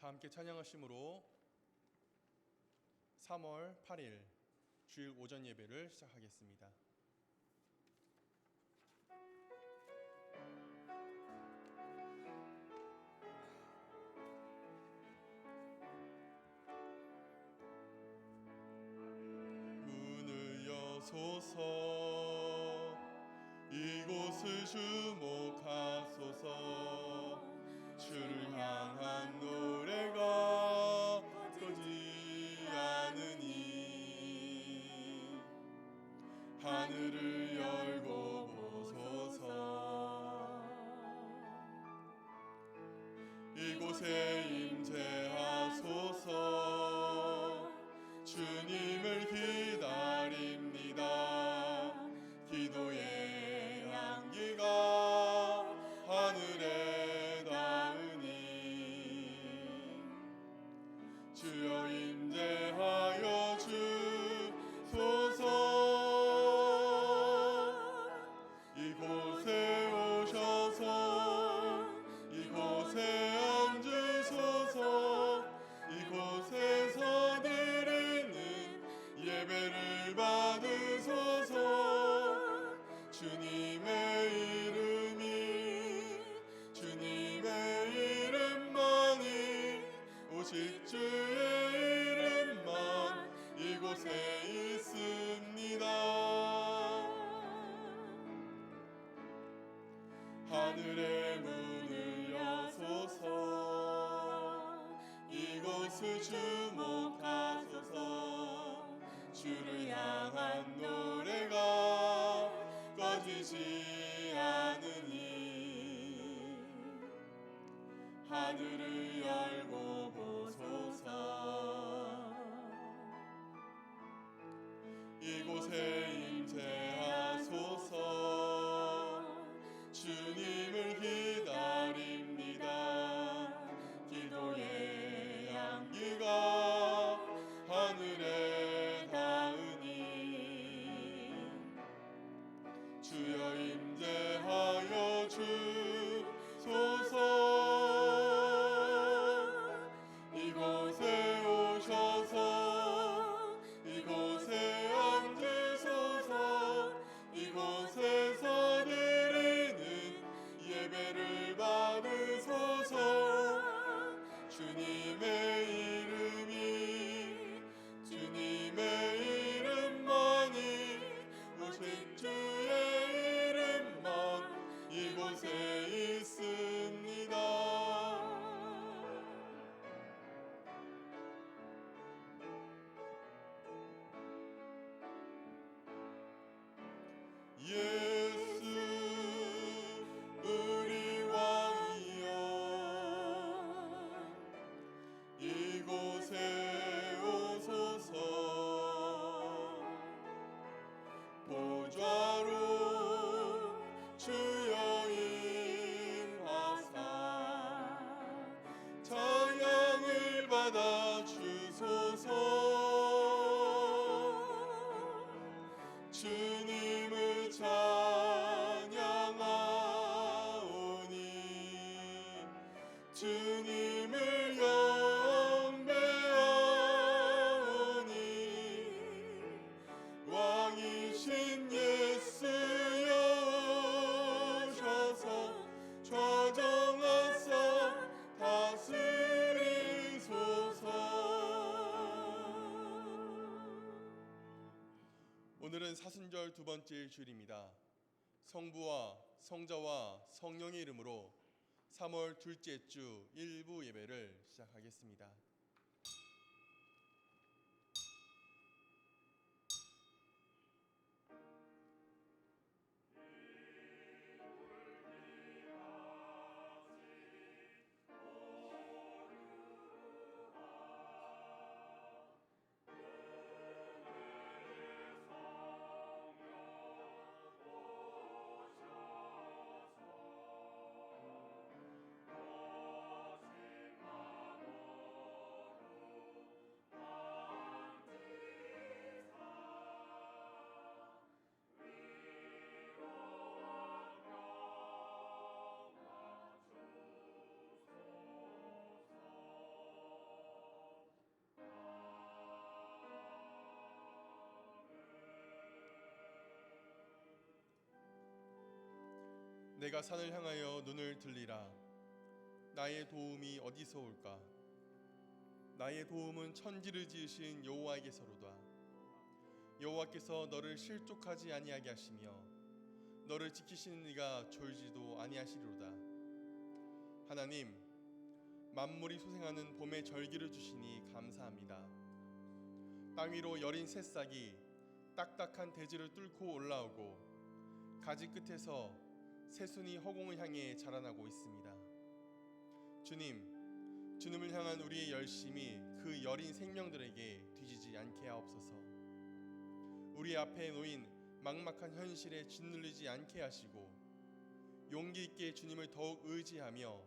다 함께 찬양하심으로 3월 8일 주일 오전 예배를 시작하겠습니다. 문을 여소서 이곳을 주목하소서 주를 향한 노래가 꺼지 않으니 하늘을 열고 보소서 이곳에 임재하소서 주님을 기다립니다. 기도의 향기가 하늘에 닿으니 주여 임재하여 주소서 이곳에 오셔서 이곳에 앉으소서 이곳에서 드리는 예배를 받으소서 주님의 이름만이 오직 주의 이름만 이곳에 있습니다. 하늘의 문을 여소서 이곳을 주목하소서 주를 향한 노래가 꺼지지 않으니 하늘을 열고 보소서 이곳에 임재하소서 주님을 기다립니다. 기도의 향기가 하늘에 닿으니 주여 임재하여 주소서 이곳에 오셔서 이곳에 앉으소서 이곳에서 드리는 예배를 받으소서 주님의 이름만이 오직 주의 이름만 이곳에 있습니다. 예수 우리 왕이여 이곳에 오소서 보좌로 주여 임하사 찬양을 받아 주소서 주님을 찬양하오니 주님을 영배하오니 왕이신 예수여 오셔서 좌정하사 다스리소서. 오늘은 사순절 두 번째 주일입니다. 성부와 성자와 성령의 이름으로 3월 둘째 주 일부 예배를 시작하겠습니다. 내가 산을 향하여 눈을 들리라. 나의 도움이 어디서 올까? 나의 도움은 천지를 지으신 여호와에게서로다. 여호와께서 너를 실족하지 아니하게 하시며 너를 지키시는 이가 졸지도 아니하시리로다. 하나님, 만물이 소생하는 봄의 절기를 주시니 감사합니다. 땅 위로 여린 새싹이 딱딱한 대지를 뚫고 올라오고 가지 끝에서 새순이 허공을 향해 자라나고 있습니다. 주님을 향한 우리의 열심이 그 여린 생명들에게 뒤지지 않게 하옵소서. 우리 앞에 놓인 막막한 현실에 짓눌리지 않게 하시고 용기 있게 주님을 더욱 의지하며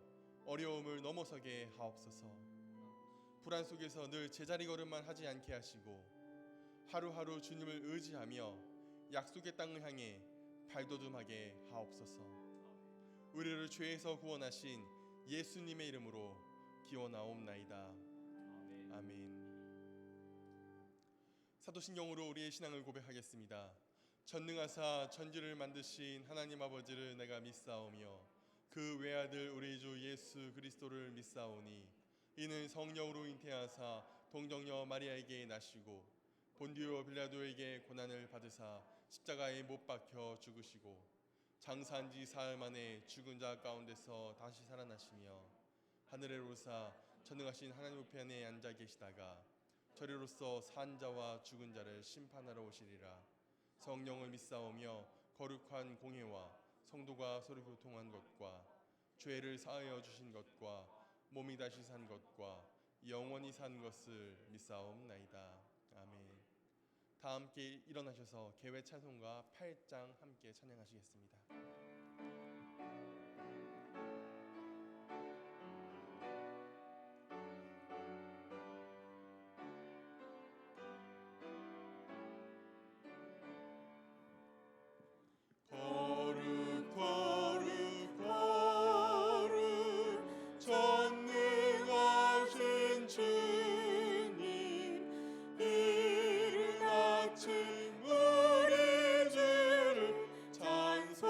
어려움을 넘어서게 하옵소서. 불안 속에서 늘 제자리 걸음만 하지 않게 하시고 하루하루 주님을 의지하며 약속의 땅을 향해 발돋움하게 하옵소서. 우리를 죄에서 구원하신 예수님의 이름으로 기원하옵나이다. 아멘. 사도신경으로 우리의 신앙을 고백하겠습니다. 전능하사 천지를 만드신 하나님 아버지를 내가 믿사오며 그 외아들 우리 주 예수 그리스도를 믿사오니 이는 성령으로 잉태하사 동정녀 마리아에게 나시고 본디오 빌라도에게 고난을 받으사 십자가에 못 박혀 죽으시고 장사한 지 사흘 만에 죽은 자 가운데서 다시 살아나시며 하늘에 오르사 전능하신 하나님 우편에 앉아 계시다가 저리로서 산 자와 죽은 자를 심판하러 오시리라. 성령을 믿사오며 거룩한 공회와 성도가 서로 교통한 것과 죄를 사하여 주신 것과 몸이 다시 산 것과 영원히 산 것을 믿사옵나이다. 아멘. 다 함께 일어나셔서 개회 찬송가 8장 함께 찬양하시겠습니다. 우리 주를 찬송합니다.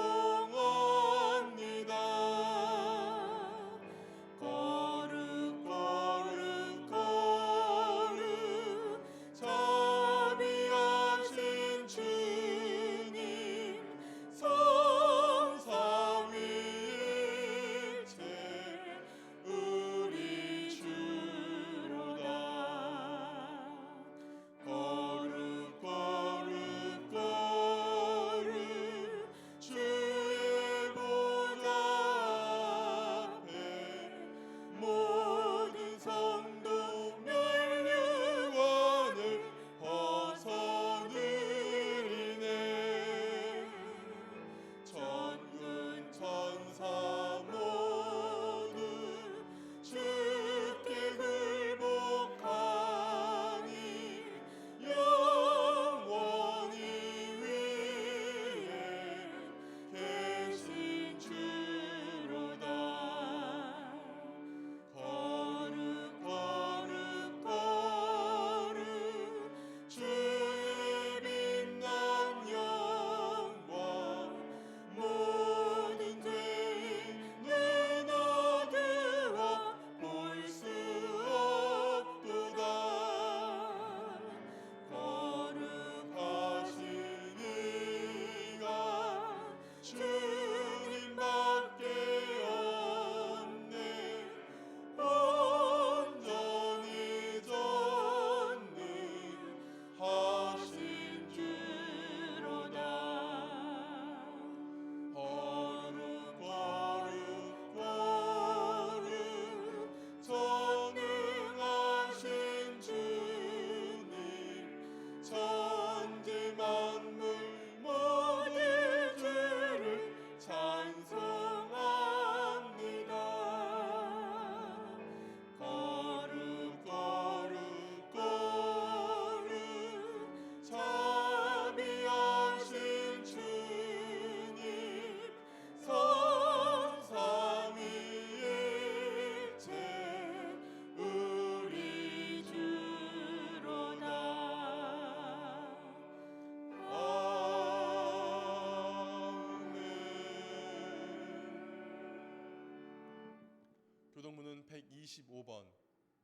교동문은 125번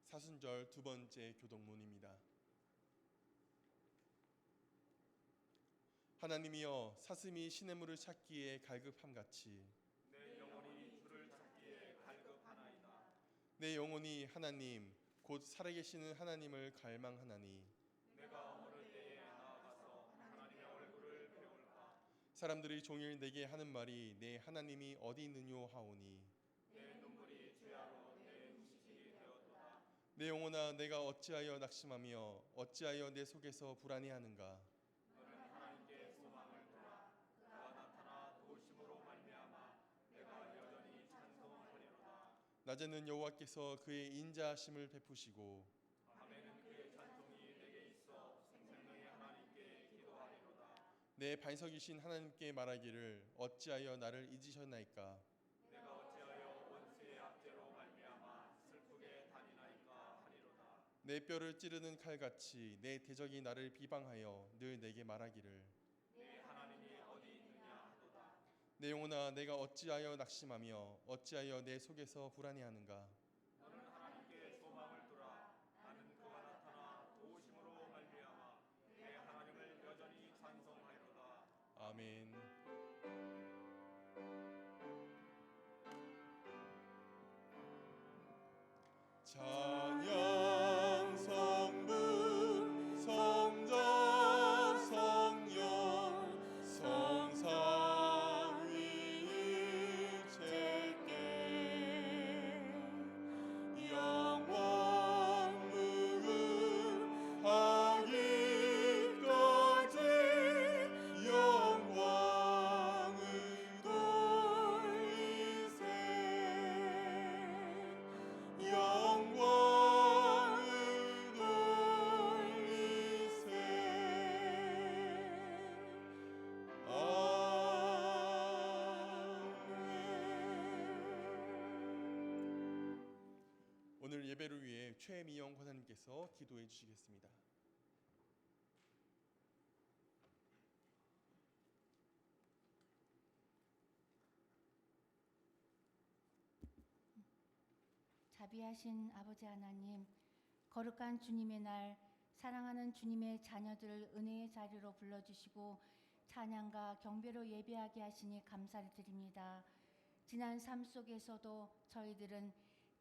사순절 두 번째 교동문입니다. 하나님이여 사슴이 시냇물을 찾기에 갈급함같이 내 영혼이 주를 찾기에 갈급하나이다. 내 영혼이 하나님 곧 살아계시는 하나님을 갈망하나니 내가 어느 때에 나아가서 하나님의 얼굴을 배울까. 사람들이 종일 내게 하는 말이 내 하나님이 어디 있느뇨 하오니 내 눈물이 죄악으로 내 음식이 되었도다. 내 영혼아 내가 어찌하여 낙심하며 어찌하여 내 속에서 불안해하는가. 너는 하나님께 소망을 두라. 그가 나타나 도우심으로 말미암아 내가 여전히 찬송하리로다. 낮에는 여호와께서 그의 인자하심을 베푸시고 밤에는 그의 찬송이 내게 있어 생명의 하나님께 기도하리로다. 내 반석이신 하나님께 말하기를 어찌하여 나를 잊으셨나이까. 내가 어찌하여 원수의 압제로 말미암아 슬프게 다니나이까 하리로다. 내 뼈를 찌르는 칼같이 내 대적이 나를 비방하여 늘 내게 말하기를 내 하나님이 어디 있느냐 하도다. 내 영혼아 내가 어찌하여 낙심하며 어찌하여 내 속에서 불안해하는가. 너는 하나님께 소망을 두라. 나는 그가 나타나 도우심으로 말미암아 내 하나님을 여전히 찬송하리로다. 아멘. 찬양 성부 성자 성령 성삼위일체께 영원 무궁하기까지 영광을 돌리세. 영광을 돌리세. 아멘. 오늘 예배를 위해 최미영 권사님께서 기도해 주시겠습니다. 자비하신 아버지 하나님, 거룩한 주님의 날, 사랑하는 주님의 자녀들을 은혜의 자리로 불러주시고 찬양과 경배로 예배하게 하시니 감사를 드립니다. 지난 삶 속에서도 저희들은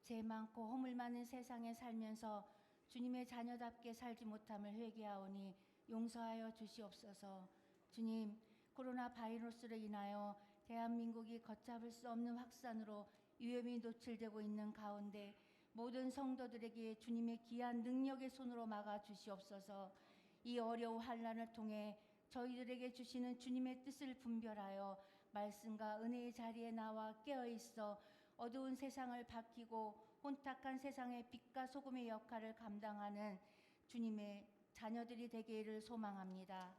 죄 많고 허물 많은 세상에 살면서 주님의 자녀답게 살지 못함을 회개하오니 용서하여 주시옵소서. 주님, 코로나 바이러스로 인하여 대한민국이 걷잡을 수 없는 확산으로 위험이 노출되고 있는 가운데 모든 성도들에게 주님의 귀한 능력의 손으로 막아 주시옵소서. 이 어려운 환난을 통해 저희들에게 주시는 주님의 뜻을 분별하여 말씀과 은혜의 자리에 나와 깨어있어 어두운 세상을 밝히고 혼탁한 세상의 빛과 소금의 역할을 감당하는 주님의 자녀들이 되기를 소망합니다.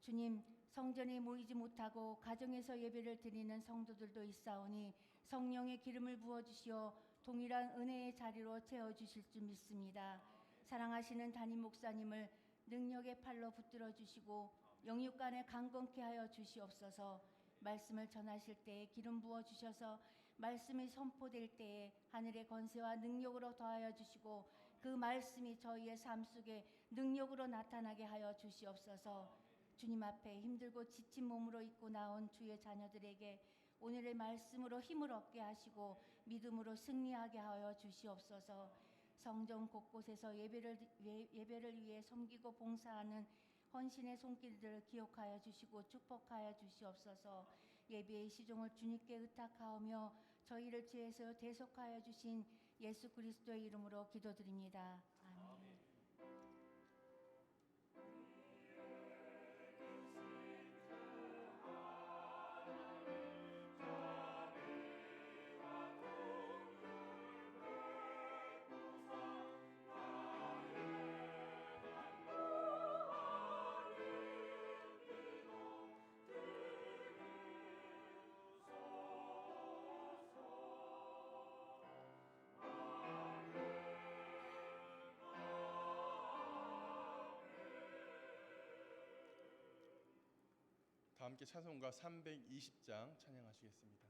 주님, 성전에 모이지 못하고 가정에서 예배를 드리는 성도들도 있사오니 성령의 기름을 부어주시어 동일한 은혜의 자리로 채워주실 줄 믿습니다. 사랑하시는 담임 목사님을 능력의 팔로 붙들어 주시고 영육간에 강건케 하여 주시옵소서. 말씀을 전하실 때에 기름 부어 주셔서 말씀이 선포될 때에 하늘의 권세와 능력으로 더하여 주시고 그 말씀이 저희의 삶 속에 능력으로 나타나게 하여 주시옵소서. 주님 앞에 힘들고 지친 몸으로 입고 나온 주의 자녀들에게 오늘의 말씀으로 힘을 얻게 하시고 믿음으로 승리하게 하여 주시옵소서. 성전 곳곳에서 예배를 위해 섬기고 봉사하는 헌신의 손길들을 기억하여 주시고 축복하여 주시옵소서. 예배의 시종을 주님께 의탁하오며 저희를 죄에서 대속하여 주신 예수 그리스도의 이름으로 기도드립니다. 아멘. 다 함께 찬송가 320장 찬양하시겠습니다.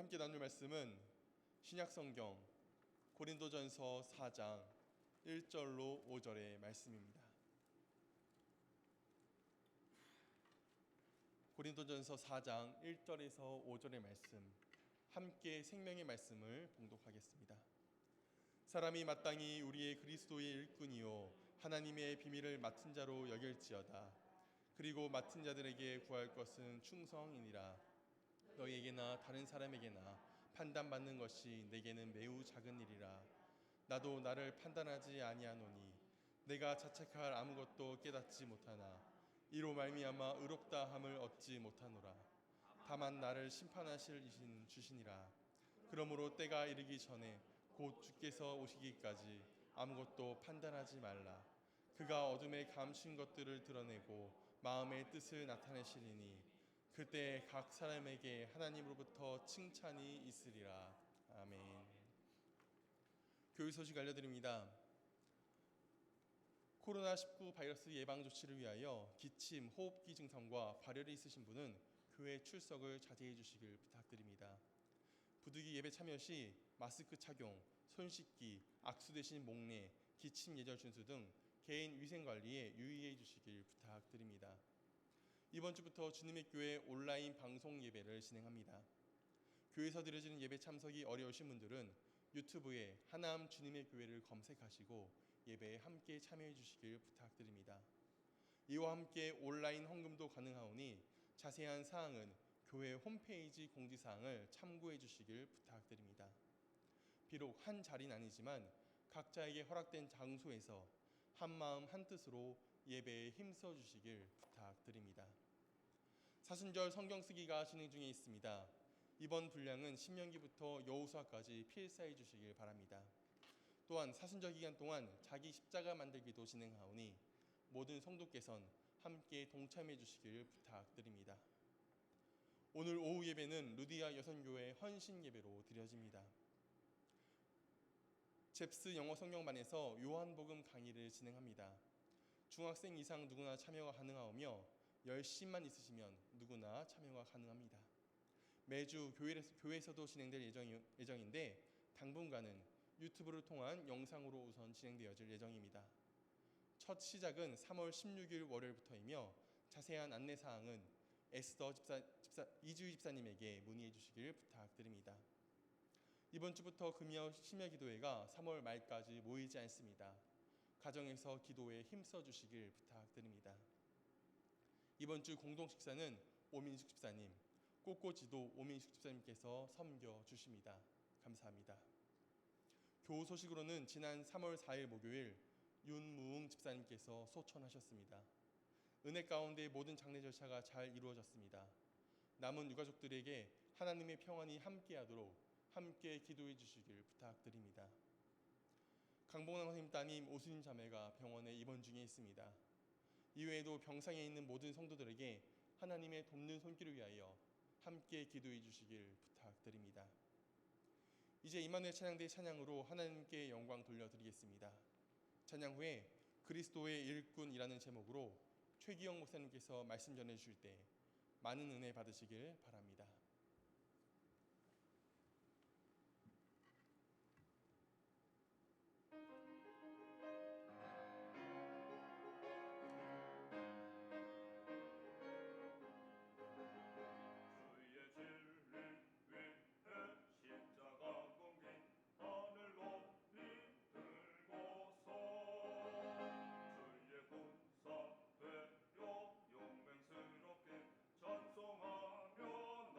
함께 나눌 말씀은 신약성경 고린도전서 4장 1절로 5절의 말씀입니다. 고린도전서 4장 1절에서 5절의 말씀, 함께 생명의 말씀을 봉독하겠습니다. 사람이 마땅히 우리의 그리스도의 일꾼이요 하나님의 비밀을 맡은 자로 여길지어다. 그리고 맡은 자들에게 구할 것은 충성이니라. 너희에게나 다른 사람에게나 판단받는 것이 내게는 매우 작은 일이라. 나도 나를 판단하지 아니하노니 내가 자책할 아무것도 깨닫지 못하나 이로 말미암아 의롭다 함을 얻지 못하노라. 다만 나를 심판하실 이신 주시니라. 그러므로 때가 이르기 전에 곧 주께서 오시기까지 아무것도 판단하지 말라. 그가 어둠에 감춘 것들을 드러내고 마음의 뜻을 나타내시리니 그때 각 사람에게 하나님으로부터 칭찬이 있으리라. 아멘. 교육 소식 알려드립니다. 코로나19 바이러스 예방 조치를 위하여 기침, 호흡기 증상과 발열이 있으신 분은 교회 출석을 자제해 주시길 부탁드립니다. 부득이 예배 참여 시 마스크 착용, 손 씻기, 악수 대신 목례, 기침 예절 준수 등 개인 위생 관리에 유의해 주시길 부탁드립니다. 이번 주부터 주님의 교회 온라인 방송 예배를 진행합니다. 교회에서 드려지는 예배 참석이 어려우신 분들은 유튜브에 하나암 주님의 교회를 검색하시고 예배에 함께 참여해 주시길 부탁드립니다. 이와 함께 온라인 헌금도 가능하오니 자세한 사항은 교회 홈페이지 공지사항을 참고해 주시길 부탁드립니다. 비록 한 자리는 아니지만 각자에게 허락된 장소에서 한마음 한뜻으로 예배에 힘써 주시길 부탁드립니다. 사순절 성경 쓰기가 진행 중에 있습니다. 이번 분량은 신명기부터 여호수아까지 필사해 주시길 바랍니다. 또한 사순절 기간 동안 자기 십자가 만들기도 진행하오니 모든 성도께선 함께 동참해 주시길 부탁드립니다. 오늘 오후 예배는 루디아 여선교회 헌신 예배로 드려집니다. 잽스 영어 성경반에서 요한복음 강의를 진행합니다. 중학생 이상 누구나 참여가 가능하오며 열심만 있으시면 누구나 참여가 가능합니다. 매주 교회에서도 진행될 예정인데 당분간은 유튜브를 통한 영상으로 우선 진행되어질 예정입니다. 첫 시작은 3월 16일 월요일부터이며 자세한 안내사항은 에스더 이주희 집사님에게 문의해 주시길 부탁드립니다. 이번 주부터 금요 심야 기도회가 3월 말까지 모이지 않습니다. 가정에서 기도에 힘써 주시길 부탁드립니다. 이번 주 공동 식사는 오민숙 집사님, 꽃꽂이도 오민숙 집사님께서 섬겨 주십니다. 감사합니다. 교우 소식으로는 지난 3월 4일 목요일 윤무웅 집사님께서 소천하셨습니다. 은혜 가운데 모든 장례 절차가 잘 이루어졌습니다. 남은 유가족들에게 하나님의 평안이 함께하도록 함께 기도해 주시길 부탁드립니다. 강봉남 선생님 따님 오수님 자매가 병원에 입원 중에 있습니다. 이외에도 병상에 있는 모든 성도들에게 하나님의 돕는 손길을 위하여 함께 기도해 주시길 부탁드립니다. 이제 임마누엘 찬양대 찬양으로 하나님께 영광 돌려드리겠습니다. 찬양 후에 그리스도의 일꾼이라는 제목으로 최기영 목사님께서 말씀 전해주실 때 많은 은혜 받으시길 바랍니다. 주의 진리 위해 십자가 공긴 하늘 높이 들고서 주의 군사 되어 용맹스럽게 찬송하며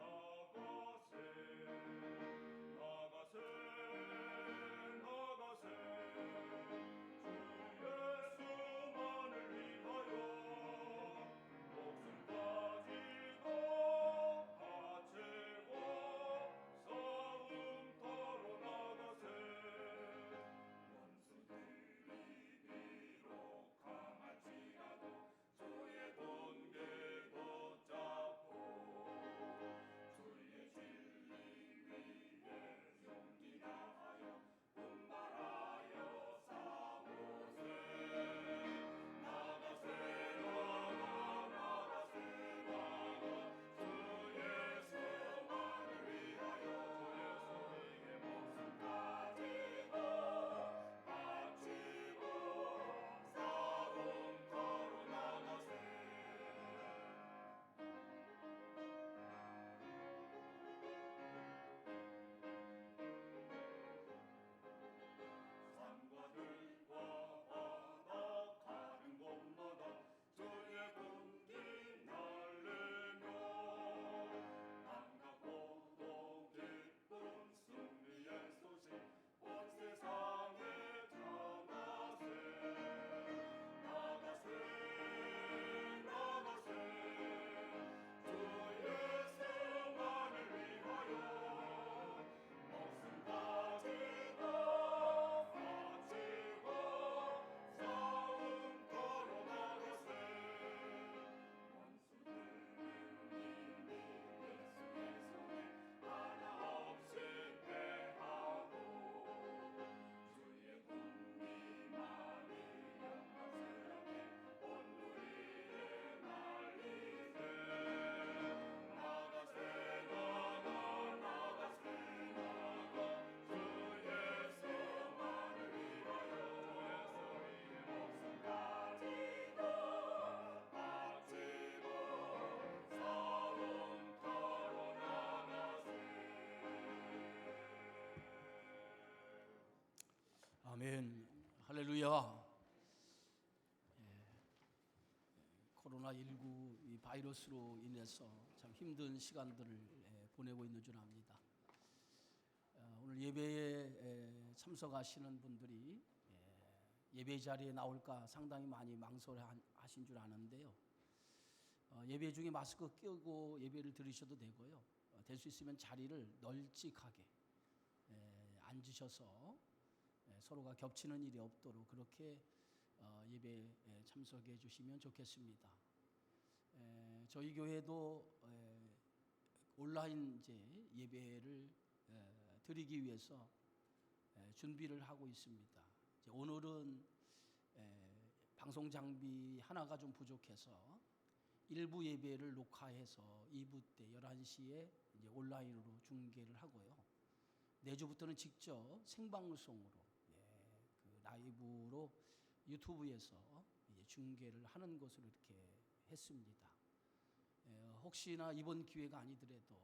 아멘. 할렐루야. 코로나19 이 바이러스로 인해서 참 힘든 시간들을 보내고 있는 줄 압니다. 오늘 예배에 참석하시는 분들이 예배 자리에 나올까 상당히 많이 망설여하신 줄 아는데요. 예배 중에 마스크 끼고 예배를 드리셔도 되고요. 될 수 있으면 자리를 널찍하게 앉으셔서 서로가 겹치는 일이 없도록 그렇게 예배에 참석해 주시면 좋겠습니다. 저희 교회도 온라인 이제 예배를 드리기 위해서 준비를 하고 있습니다. 이제 오늘은 방송 장비 하나가 좀 부족해서 일부 예배를 녹화해서 2부 때 11시에 이제 온라인으로 중계를 하고요. 내주부터는 직접 생방송으로 그 라이브로 유튜브에서 이제 중계를 하는 것으로 이렇게 했습니다. 혹시나 이번 기회가 아니더라도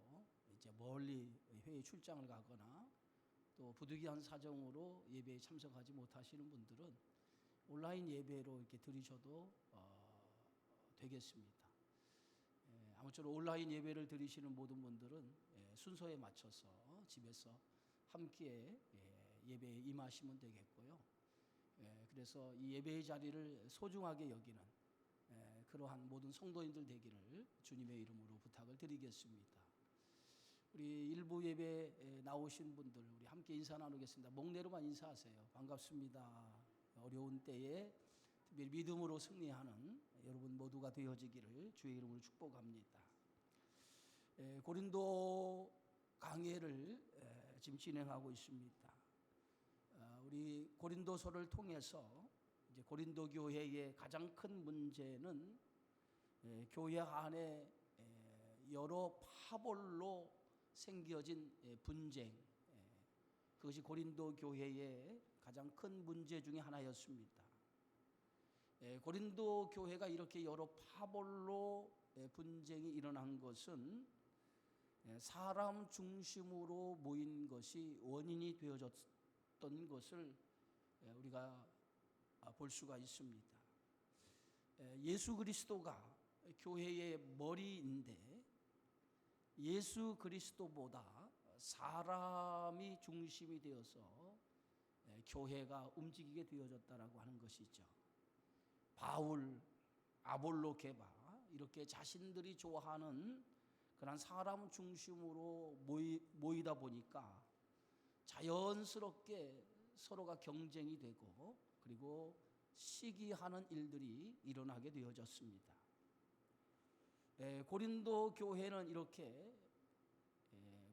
이제 멀리 해외 출장을 가거나 또 부득이한 사정으로 예배에 참석하지 못하시는 분들은 온라인 예배로 이렇게 드리셔도 되겠습니다. 아무쪼록 온라인 예배를 드리시는 모든 분들은 순서에 맞춰서 집에서 함께 예배에 임하시면 되겠고요. 그래서 이 예배의 자리를 소중하게 여기는 그러한 모든 성도인들 되기를 주님의 이름으로 부탁을 드리겠습니다. 우리 일부 예배에 나오신 분들 우리 함께 인사 나누겠습니다. 목례로만 인사하세요. 반갑습니다. 어려운 때에 특별히 믿음으로 승리하는 여러분 모두가 되어지기를 주의 이름으로 축복합니다. 고린도 강해를 지금 진행하고 있습니다. 우리 고린도서를 통해서 이제 고린도 교회의 가장 큰 문제는 교회 안에 여러 파벌로 생겨진 분쟁, 그것이 고린도 교회의 가장 큰 문제 중에 하나였습니다. 고린도 교회가 이렇게 여러 파벌로 분쟁이 일어난 것은 사람 중심으로 모인 것이 원인이 되어졌던 것을 우리가 볼 수가 있습니다. 예수 그리스도가 교회의 머리인데 예수 그리스도보다 사람이 중심이 되어서 교회가 움직이게 되어졌다라고 하는 것이죠. 바울, 아볼로, 게바 이렇게 자신들이 좋아하는 그런 사람 중심으로 모이다 보니까 자연스럽게 서로가 경쟁이 되고 그리고 시기하는 일들이 일어나게 되어졌습니다. 고린도 교회는 이렇게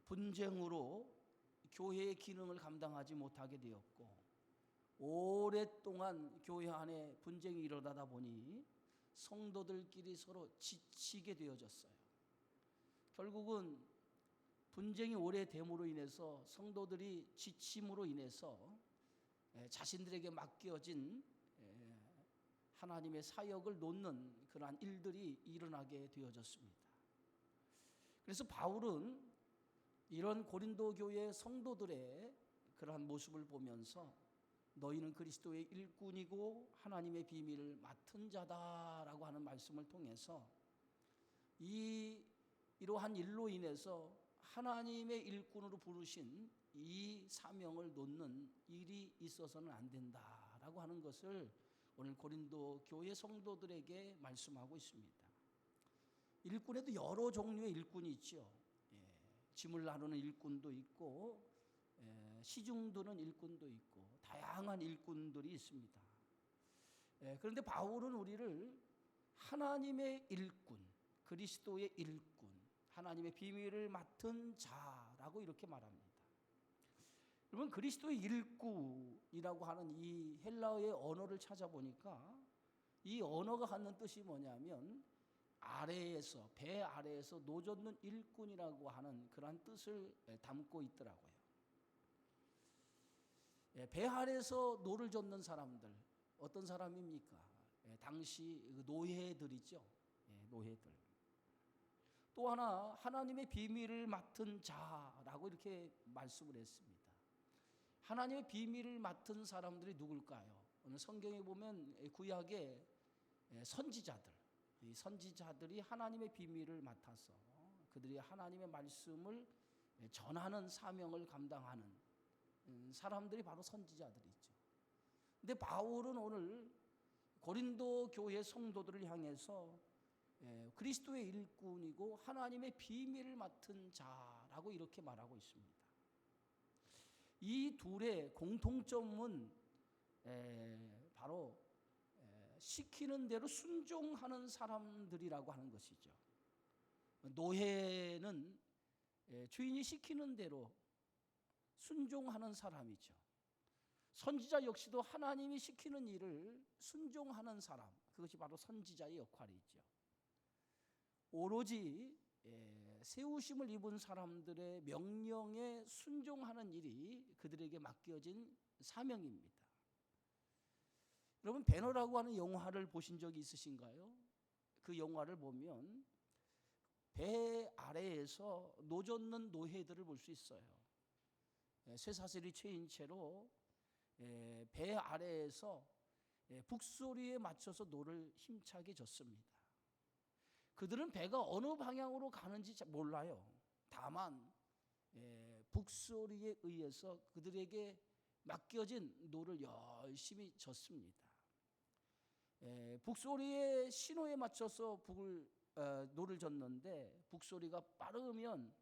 분쟁으로 교회의 기능을 감당하지 못하게 되었고 오랫동안 교회 안에 분쟁이 일어나다 보니 성도들끼리 서로 지치게 되어졌어요. 결국은 분쟁이 오래됨으로 인해서 성도들이 지침으로 인해서 자신들에게 맡겨진 하나님의 사역을 놓는 그러한 일들이 일어나게 되어졌습니다. 그래서 바울은 이런 고린도 교회 성도들의 그러한 모습을 보면서 너희는 그리스도의 일꾼이고 하나님의 비밀을 맡은 자다라고 하는 말씀을 통해서 이러한 일로 인해서 하나님의 일꾼으로 부르신 이 사명을 놓는 일이 있어서는 안 된다라고 하는 것을 오늘 고린도 교회 성도들에게 말씀하고 있습니다. 일꾼에도 여러 종류의 일꾼이 있죠. 짐을 나누는 일꾼도 있고 시중 드는 일꾼도 있고 다양한 일꾼들이 있습니다. 그런데 바울은 우리를 하나님의 일꾼, 그리스도의 일꾼, 하나님의 비밀을 맡은 자라고 이렇게 말합니다. 여러분 그리스도의 일꾼이라고 하는 이 헬라어의 언어를 찾아보니까 이 언어가 갖는 뜻이 뭐냐면 아래에서 배 아래에서 노젓는 일꾼이라고 하는 그러한 뜻을 담고 있더라고요. 배 아래에서 노를 젓는 사람들 어떤 사람입니까? 당시 노예들이죠. 노예들. 또 하나 하나님의 비밀을 맡은 자라고 이렇게 말씀을 했습니다. 하나님의 비밀을 맡은 사람들이 누굴까요? 오늘 성경에 보면 구약의 선지자들, 이 선지자들이 하나님의 비밀을 맡아서 그들이 하나님의 말씀을 전하는 사명을 감당하는 사람들이 바로 선지자들이죠. 근데 바울은 오늘 고린도 교회 성도들을 향해서 그리스도의 일꾼이고 하나님의 비밀을 맡은 자라고 이렇게 말하고 있습니다. 이 둘의 공통점은 바로 시키는 대로 순종하는 사람들이라고 하는 것이죠. 노예는 주인이 시키는 대로 순종하는 사람이죠. 선지자 역시도 하나님이 시키는 일을 순종하는 사람, 그것이 바로 선지자의 역할이죠. 오로지 세우심을 입은 사람들의 명령에 순종하는 일이 그들에게 맡겨진 사명입니다. 여러분, 배너라고 하는 영화를 보신 적이 있으신가요? 그 영화를 보면 배 아래에서 노젓는 노예들을 볼 수 있어요. 쇠사슬이 채인 채로 배 아래에서 북소리에 맞춰서 노를 힘차게 젓습니다. 그들은 배가 어느 방향으로 가는지 몰라요. 다만 북소리에 의해서 그들에게 맡겨진 노를 열심히 젓습니다. 북소리의 신호에 맞춰서 노를 젓는데 북소리가 빠르면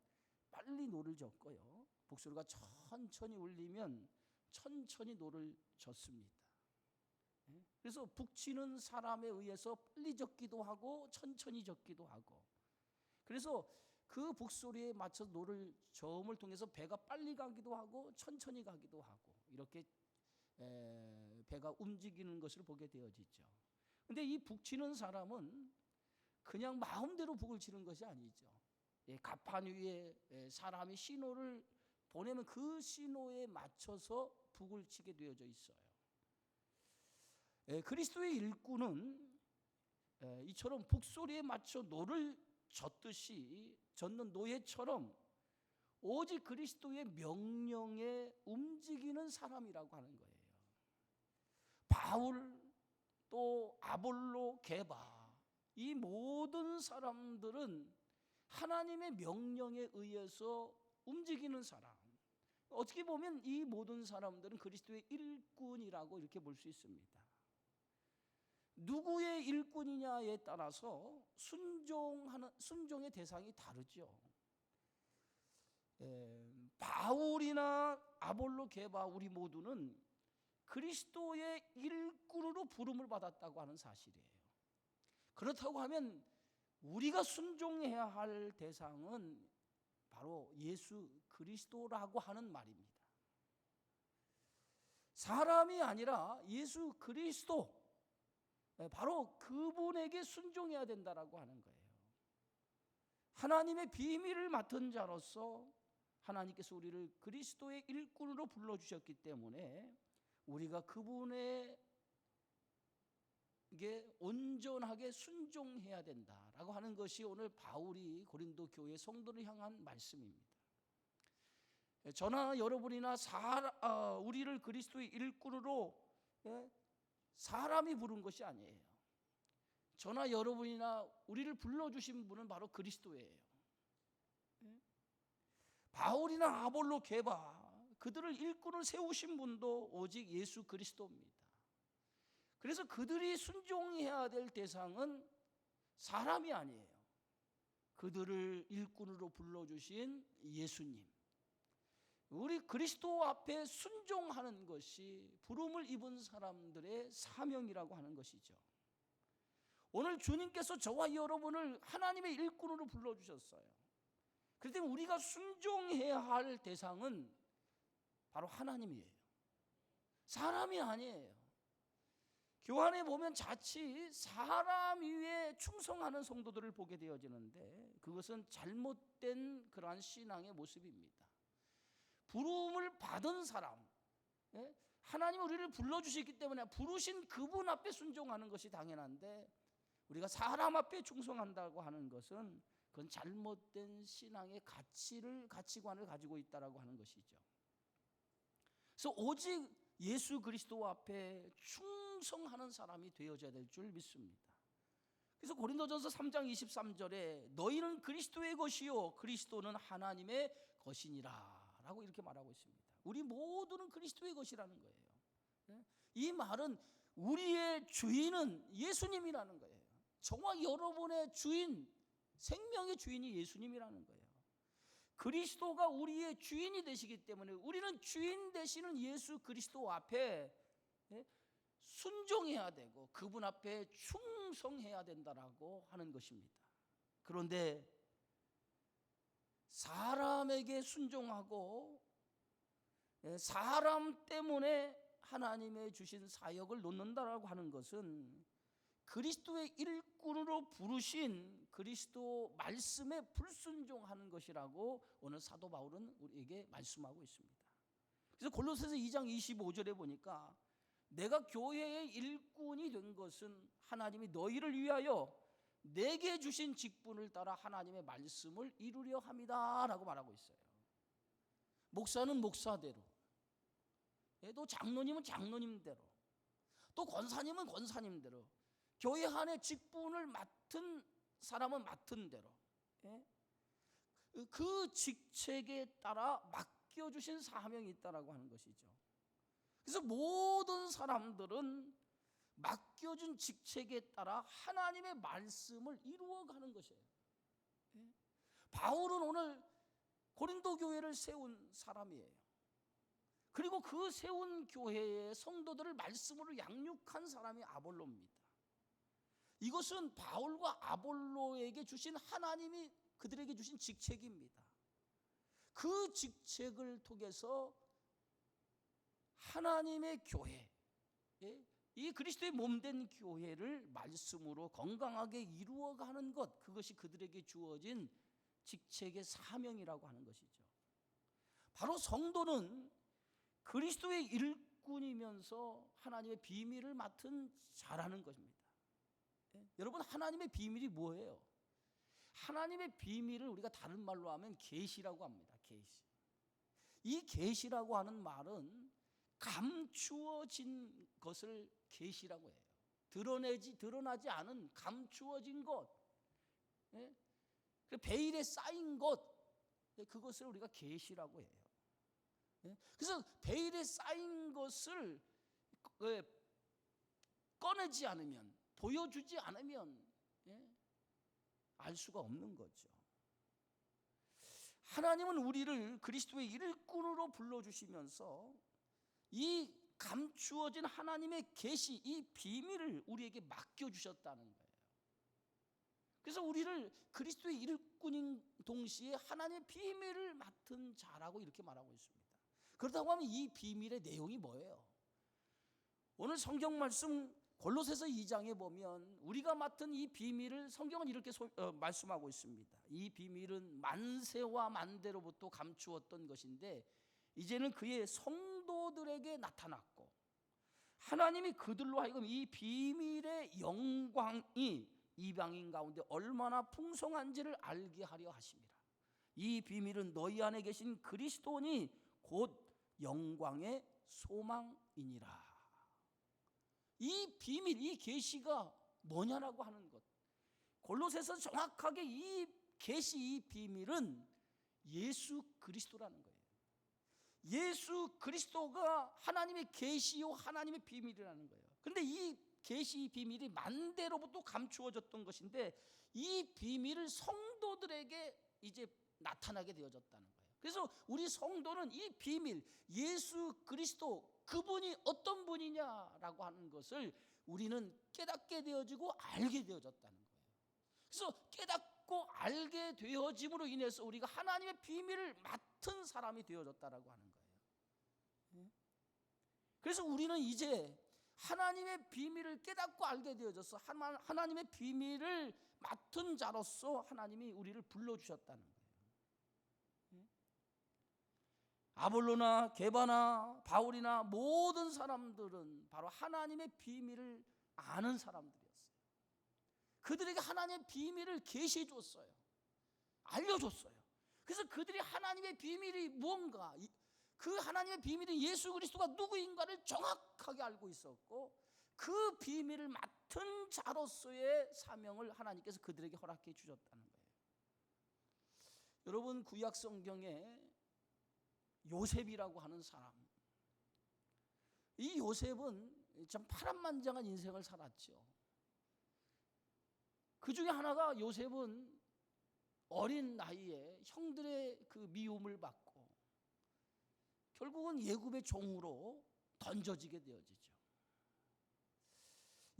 빨리 노를 젓고요. 북소리가 천천히 울리면 천천히 노를 젓습니다. 그래서 북치는 사람에 의해서 빨리 젓기도 하고 천천히 젓기도 하고, 그래서 그 북소리에 맞춰 노를 저음을 통해서 배가 빨리 가기도 하고 천천히 가기도 하고 이렇게 배가 움직이는 것을 보게 되어지죠. 근데 이 북치는 사람은 그냥 마음대로 북을 치는 것이 아니죠. 갑판 위에 사람이 신호를 보내면 그 신호에 맞춰서 북을 치게 되어져 있어요. 그리스도의 일꾼은 이처럼 북소리에 맞춰 노를 젓듯이 젓는 노예처럼 오직 그리스도의 명령에 움직이는 사람이라고 하는 거예요. 바울, 또 아볼로, 게바, 이 모든 사람들은 하나님의 명령에 의해서 움직이는 사람. 어떻게 보면 이 모든 사람들은 그리스도의 일꾼이라고 이렇게 볼 수 있습니다. 누구의 일꾼이냐에 따라서 순종의 대상이 다르죠. 바울이나 아볼로, 게바, 우리 모두는 그리스도의 일꾼으로 부름을 받았다고 하는 사실이에요. 그렇다고 하면 우리가 순종해야 할 대상은 바로 예수 그리스도라고 하는 말입니다. 사람이 아니라 예수 그리스도, 바로 그분에게 순종해야 된다라고 하는 거예요. 하나님의 비밀을 맡은 자로서 하나님께서 우리를 그리스도의 일꾼으로 불러주셨기 때문에 우리가 그분에게 온전하게 순종해야 된다라고 하는 것이 오늘 바울이 고린도 교회 성도를 향한 말씀입니다. 저나 여러분이나 우리를 그리스도의 일꾼으로 사람이 부른 것이 아니에요. 저나 여러분이나 우리를 불러주신 분은 바로 그리스도예요. 바울이나 아볼로, 게바, 그들을 일꾼을 세우신 분도 오직 예수 그리스도입니다. 그래서 그들이 순종해야 될 대상은 사람이 아니에요. 그들을 일꾼으로 불러주신 예수님. 우리 그리스도 앞에 순종하는 것이 부름을 입은 사람들의 사명이라고 하는 것이죠. 오늘 주님께서 저와 여러분을 하나님의 일꾼으로 불러주셨어요. 그렇기 때문에 우리가 순종해야 할 대상은 바로 하나님이에요. 사람이 아니에요. 교환에 보면 자칫 사람 위에 충성하는 성도들을 보게 되어지는데 그것은 잘못된 그러한 신앙의 모습입니다. 부름을 받은 사람, 하나님이 우리를 불러주셨기 때문에 부르신 그분 앞에 순종하는 것이 당연한데 우리가 사람 앞에 충성한다고 하는 것은 그건 잘못된 신앙의 가치관을 가지고 있다라고 하는 것이죠. 그래서 오직 예수 그리스도 앞에 충성하는 사람이 되어져야 될 줄 믿습니다. 그래서 고린도전서 3장 23절에 너희는 그리스도의 것이요 그리스도는 하나님의 것이니라 라고 이렇게 말하고 있습니다. 우리 모두는 그리스도의 것이라는 거예요. 이 말은 우리의 주인은 예수님이라는 거예요. 정말 여러분의 주인, 생명의 주인이 예수님이라는 거예요. 그리스도가 우리의 주인이 되시기 때문에 우리는 주인 되시는 예수 그리스도 앞에 순종해야 되고 그분 앞에 충성해야 된다라고 하는 것입니다. 그런데 사람에게 순종하고 사람 때문에 하나님의 주신 사역을 놓는다라고 하는 것은 그리스도의 일꾼으로 부르신 그리스도 말씀에 불순종하는 것이라고 오늘 사도 바울은 우리에게 말씀하고 있습니다. 그래서 골로새서 2장 25절에 보니까 내가 교회의 일꾼이 된 것은 하나님이 너희를 위하여 내게 주신 직분을 따라 하나님의 말씀을 이루려 함이다 라고 말하고 있어요. 목사는 목사대로, 또 장로님은 장로님대로, 또 권사님은 권사님대로, 교회 안에 직분을 맡은 사람은 맡은 대로 그 직책에 따라 맡겨주신 사명이 있다라고 하는 것이죠. 그래서 모든 사람들은 맡겨준 직책에 따라 하나님의 말씀을 이루어가는 것이에요. 바울은 오늘 고린도 교회를 세운 사람이에요. 그리고 그 세운 교회의 성도들을 말씀으로 양육한 사람이 아볼로입니다. 이것은 바울과 아볼로에게 주신 하나님이 그들에게 주신 직책입니다. 그 직책을 통해서 하나님의 교회, 이 그리스도의 몸된 교회를 말씀으로 건강하게 이루어가는 것, 그것이 그들에게 주어진 직책의 사명이라고 하는 것이죠. 바로 성도는 그리스도의 일꾼이면서 하나님의 비밀을 맡은 자라는 것입니다. 여러분, 하나님의 비밀이 뭐예요? 하나님의 비밀을 우리가 다른 말로 하면 계시라고 합니다. 계시. 이 계시라고 하는 말은 감추어진 것을 계시라고 해요. 드러나지 않은 감추어진 것, 베일에 쌓인 것, 그것을 우리가 계시라고 해요. 그래서 베일에 쌓인 것을 꺼내지 않으면, 보여주지 않으면 알 수가 없는 거죠. 하나님은 우리를 그리스도의 일꾼으로 불러주시면서 이 감추어진 하나님의 계시, 이 비밀을 우리에게 맡겨주셨다는 거예요. 그래서 우리를 그리스도의 일꾼인 동시에 하나님의 비밀을 맡은 자라고 이렇게 말하고 있습니다. 그렇다고 하면 이 비밀의 내용이 뭐예요? 오늘 성경 말씀 골로새서 2장에 보면 우리가 맡은 이 비밀을 성경은 이렇게 말씀하고 있습니다. 이 비밀은 만세와 만대로부터 감추었던 것인데 이제는 그의 성도들에게 나타났고 하나님이 그들로 하여금 이 비밀의 영광이 이방인 가운데 얼마나 풍성한지를 알게 하려 하심이라. 이 비밀은 너희 안에 계신 그리스도니 곧 영광의 소망이니라. 이 비밀, 이 계시가 뭐냐라고 하는 것. 골로새서 정확하게 이 계시, 이 비밀은 예수 그리스도라는 거예요. 예수 그리스도가 하나님의 계시요 하나님의 비밀이라는 거예요. 그런데 이 계시 비밀이 만대로부터 감추어졌던 것인데 이 비밀을 성도들에게 이제 나타나게 되어졌다는 거예요. 그래서 우리 성도는 이 비밀, 예수 그리스도, 그분이 어떤 분이냐라고 하는 것을 우리는 깨닫게 되어지고 알게 되어졌다는 거예요. 그래서 깨닫고 알게 되어짐으로 인해서 우리가 하나님의 비밀을 맡은 사람이 되어졌다라고 하는 거예요. 그래서 우리는 이제 하나님의 비밀을 깨닫고 알게 되어져서 하나님의 비밀을 맡은 자로서 하나님이 우리를 불러주셨다는 거예요. 아볼로나 게바나 바울이나 모든 사람들은 바로 하나님의 비밀을 아는 사람들이었어요. 그들에게 하나님의 비밀을 계시해 줬어요. 알려줬어요. 그래서 그들이 하나님의 비밀이 무언가, 그 하나님의 비밀인 예수 그리스도가 누구인가를 정확하게 알고 있었고 그 비밀을 맡은 자로서의 사명을 하나님께서 그들에게 허락해 주셨다는 거예요. 여러분, 구약 성경에 요셉이라고 하는 사람, 이 요셉은 참 파란만장한 인생을 살았죠. 그 중에 하나가, 요셉은 어린 나이에 형들의 그 미움을 받고 결국은 애굽의 종으로 던져지게 되어지죠.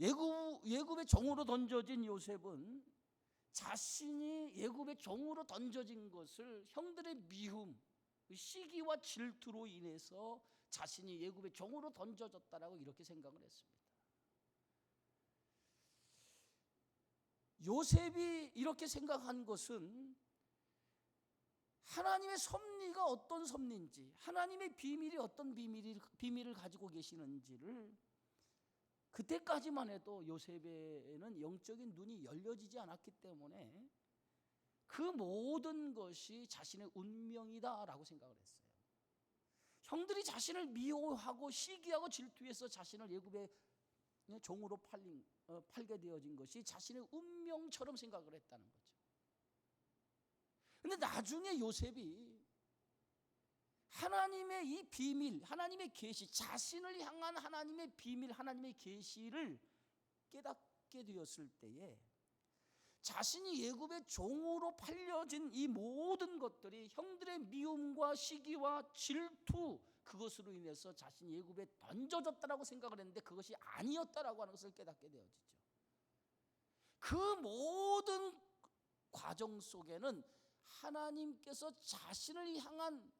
애굽의 종으로 던져진 요셉은 자신이 애굽의 종으로 던져진 것을 형들의 미움, 시기와 질투로 인해서 자신이 애굽의 종으로 던져졌다라고 이렇게 생각을 했습니다. 요셉이 이렇게 생각한 것은 하나님의 섭리가 어떤 섭리인지, 하나님의 비밀이 어떤 비밀을 가지고 계시는지를 그때까지만 해도 요셉에는 영적인 눈이 열려지지 않았기 때문에 그 모든 것이 자신의 운명이다라고 생각을 했어요. 형들이 자신을 미워하고 시기하고 질투해서 자신을 애굽의 종으로 팔게 되어진 것이 자신의 운명처럼 생각을 했다는 거죠. 근데 나중에 요셉이 하나님의 이 비밀, 하나님의 계시, 자신을 향한 하나님의 비밀, 하나님의 계시를 깨닫게 되었을 때에 자신이 애굽의 종으로 팔려진 이 모든 것들이 형들의 미움과 시기와 질투, 그것으로 인해서 자신이 애굽에 던져졌다라고 생각을 했는데 그것이 아니었다라고 하는 것을 깨닫게 되어지죠. 그 모든 과정 속에는 하나님께서 자신을 향한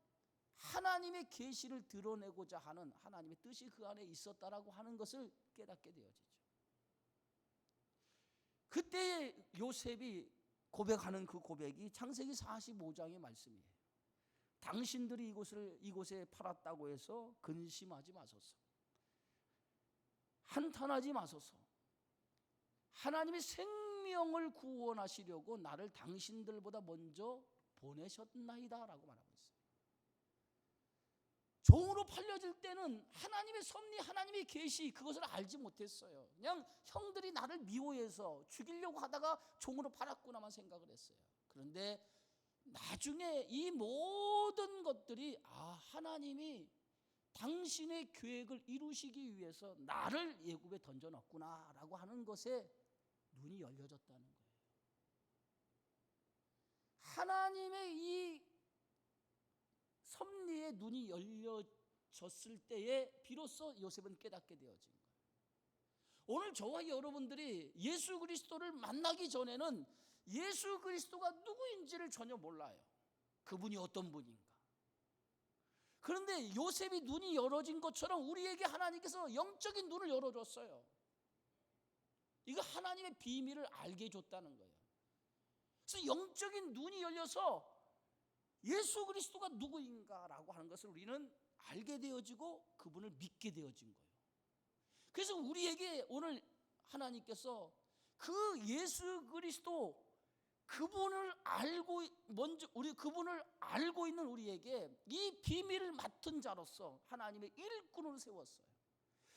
하나님의 계시를 드러내고자 하는 하나님의 뜻이 그 안에 있었다라고 하는 것을 깨닫게 되어지죠. 그때 요셉이 고백하는 그 고백이 창세기 45장의 말씀이에요. 당신들이 이곳에 팔았다고 해서 근심하지 마소서, 한탄하지 마소서. 하나님의 생명을 구원하시려고 나를 당신들보다 먼저 보내셨나이다 라고 말하고 있어요. 종으로 팔려질 때는 하나님의 섭리, 하나님의 계시, 그것을 알지 못했어요. 그냥 형들이 나를 미워해서 죽이려고 하다가 종으로 팔았구나만 생각을 했어요. 그런데 나중에 이 모든 것들이 하나님이 당신의 계획을 이루시기 위해서 나를 애굽에 던져놨구나라고 하는 것에 눈이 열려졌다는 거예요. 하나님의 이 섭리에 눈이 열려졌을 때에 비로소 요셉은 깨닫게 되어진 거예요. 오늘 저와 여러분들이 예수 그리스도를 만나기 전에는 예수 그리스도가 누구인지를 전혀 몰라요. 그분이 어떤 분인가. 그런데 요셉이 눈이 열어진 것처럼 우리에게 하나님께서 영적인 눈을 열어줬어요. 이거 하나님의 비밀을 알게 해줬다는 거예요. 그래서 영적인 눈이 열려서 예수 그리스도가 누구인가라고 하는 것을 우리는 알게 되어지고 그분을 믿게 되어진 거예요. 그래서 우리에게 오늘 하나님께서 그 예수 그리스도, 그분을 알고 그분을 알고 있는 우리에게 이 비밀을 맡은 자로서 하나님의 일꾼으로 세웠어요.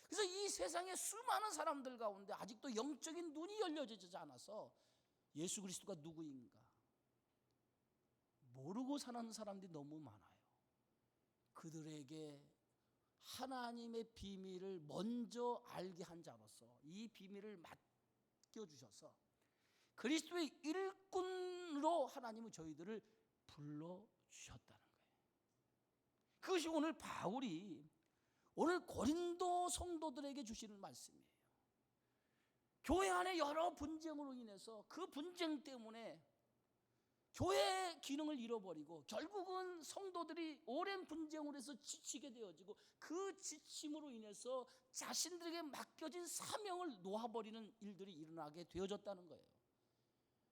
그래서 이 세상에 수많은 사람들 가운데 아직도 영적인 눈이 열려지지 않아서 예수 그리스도가 누구인가 모르고 사는 사람들이 너무 많아요. 그들에게 하나님의 비밀을 먼저 알게 한 자로서 이 비밀을 맡겨주셔서 그리스도의 일꾼으로 하나님은 저희들을 불러주셨다는 거예요. 그것이 오늘 바울이 오늘 고린도 성도들에게 주시는 말씀이에요. 교회 안에 여러 분쟁으로 인해서 그 분쟁 때문에 교회의 기능을 잃어버리고 결국은 성도들이 오랜 분쟁으로 해서 지치게 되어지고 그 지침으로 인해서 자신들에게 맡겨진 사명을 놓아버리는 일들이 일어나게 되어졌다는 거예요.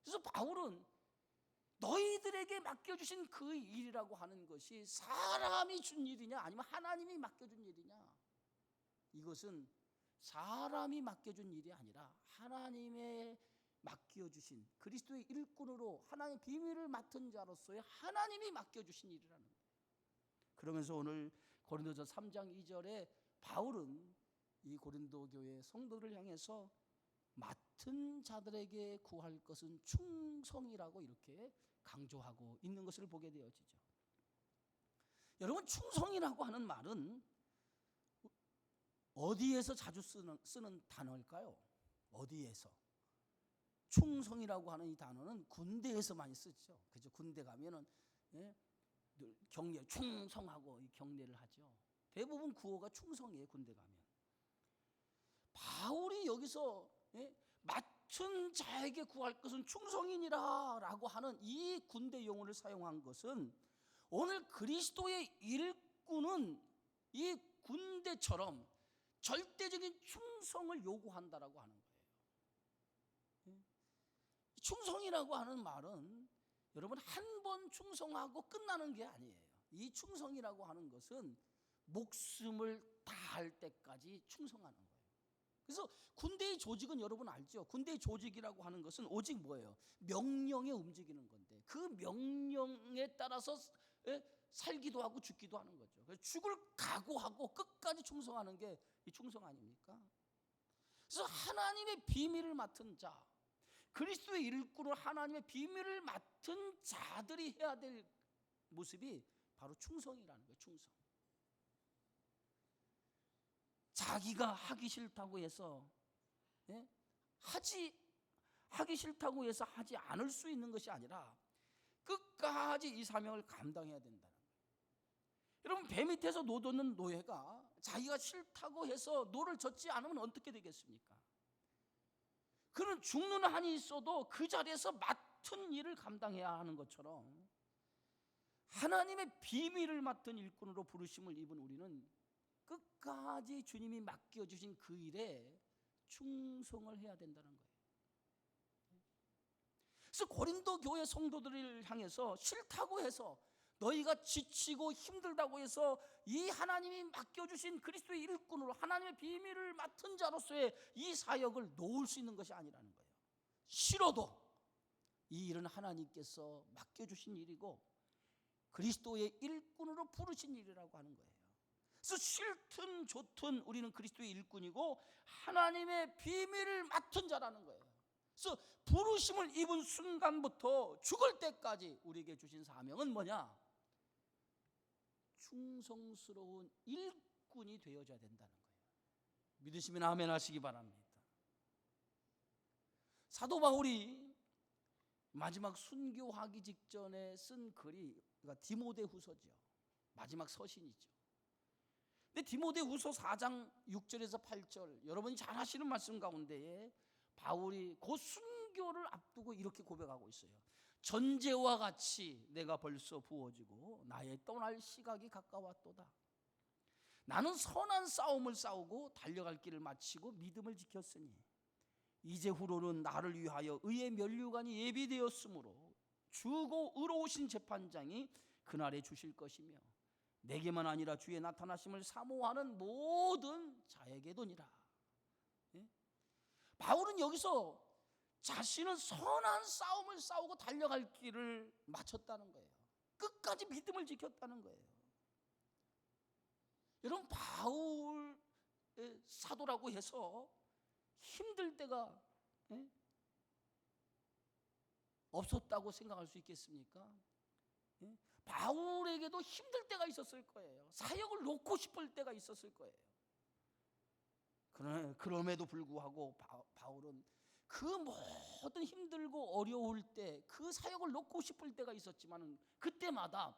그래서 바울은 너희들에게 맡겨주신 그 일이라고 하는 것이 사람이 준 일이냐 아니면 하나님이 맡겨준 일이냐, 이것은 사람이 맡겨준 일이 아니라 하나님의 맡겨주신 그리스도의 일꾼으로 하나님의 비밀을 맡은 자로서의 하나님이 맡겨주신 일이라는 거예요. 그러면서 오늘 고린도서 3장 2절에 바울은 이 고린도 교회 성도를 향해서 맡은 자들에게 구할 것은 충성이라고 이렇게 강조하고 있는 것을 보게 되어지죠. 여러분, 충성이라고 하는 말은 어디에서 자주 쓰는 단어일까요? 어디에서? 충성이라고 하는 이 단어는 군대에서 많이 쓰죠. 그죠? 군대 가면은 경례 충성하고 이 경례를 하죠. 대부분 구호가 충성이에요. 군대 가면. 바울이 여기서 맡은 자에게 구할 것은 충성이니라라고 하는 이 군대 용어를 사용한 것은 오늘 그리스도의 일꾼은 이 군대처럼 절대적인 충성을 요구한다라고 하는 거예요. 충성이라고 하는 말은 여러분 한 번 충성하고 끝나는 게 아니에요. 이 충성이라고 하는 것은 목숨을 다할 때까지 충성하는 거예요. 그래서 군대의 조직은 여러분 알죠? 군대의 조직이라고 하는 것은 오직 뭐예요? 명령에 움직이는 건데 그 명령에 따라서 살기도 하고 죽기도 하는 거죠. 그래서 죽을 각오하고 끝까지 충성하는 게 이 충성 아닙니까? 그래서 하나님의 비밀을 맡은 자, 그리스도의 일꾼으로 하나님의 비밀을 맡은 자들이 해야 될 모습이 바로 충성이라는 거예요. 충성. 자기가 하기 싫다고 해서 하기 싫다고 해서 하지 않을 수 있는 것이 아니라 끝까지 이 사명을 감당해야 된다는 거예요. 여러분, 배 밑에서 노젓는 노예가 자기가 싫다고 해서 노를 젓지 않으면 어떻게 되겠습니까? 그는 죽는 한이 있어도 그 자리에서 맡은 일을 감당해야 하는 것처럼 하나님의 비밀을 맡은 일꾼으로 부르심을 입은 우리는 끝까지 주님이 맡겨주신 그 일에 충성을 해야 된다는 거예요. 그래서 고린도 교회 성도들을 향해서 싫다고 해서 너희가 지치고 힘들다고 해서 이 하나님이 맡겨주신 그리스도의 일꾼으로 하나님의 비밀을 맡은 자로서의 이 사역을 놓을 수 있는 것이 아니라는 거예요. 싫어도 이 일은 하나님께서 맡겨주신 일이고 그리스도의 일꾼으로 부르신 일이라고 하는 거예요. 그래서 싫든 좋든 우리는 그리스도의 일꾼이고 하나님의 비밀을 맡은 자라는 거예요. 그래서 부르심을 입은 순간부터 죽을 때까지 우리에게 주신 사명은 뭐냐? 충성스러운 일꾼이 되어져야 된다는 거예요. 믿으시면 아멘 하시기 바랍니다. 사도 바울이 마지막 순교하기 직전에 쓴 글이 디모데후서죠. 마지막 서신이죠. 근데 디모데후서 4장 6절에서 8절 여러분이 잘 아시는 말씀 가운데에 바울이 그 순교를 앞두고 이렇게 고백하고 있어요. 전제와 같이 내가 벌써 부어지고 나의 떠날 시각이 가까웠도다. 나는 선한 싸움을 싸우고 달려갈 길을 마치고 믿음을 지켰으니 이제 후로는 나를 위하여 의의 면류관이 예비되었으므로 주고 의로우신 재판장이 그날에 주실 것이며 내게만 아니라 주의 나타나심을 사모하는 모든 자에게도니라. 바울은 여기서 자신은 선한 싸움을 싸우고 달려갈 길을 마쳤다는 거예요. 끝까지 믿음을 지켰다는 거예요. 여러분, 바울 사도라고 해서 힘들 때가 없었다고 생각할 수 있겠습니까? 바울에게도 힘들 때가 있었을 거예요. 사역을 놓고 싶을 때가 있었을 거예요. 그럼에도 불구하고 바울은 그 모든 힘들고 어려울 때 그 사역을 놓고 싶을 때가 있었지만 그때마다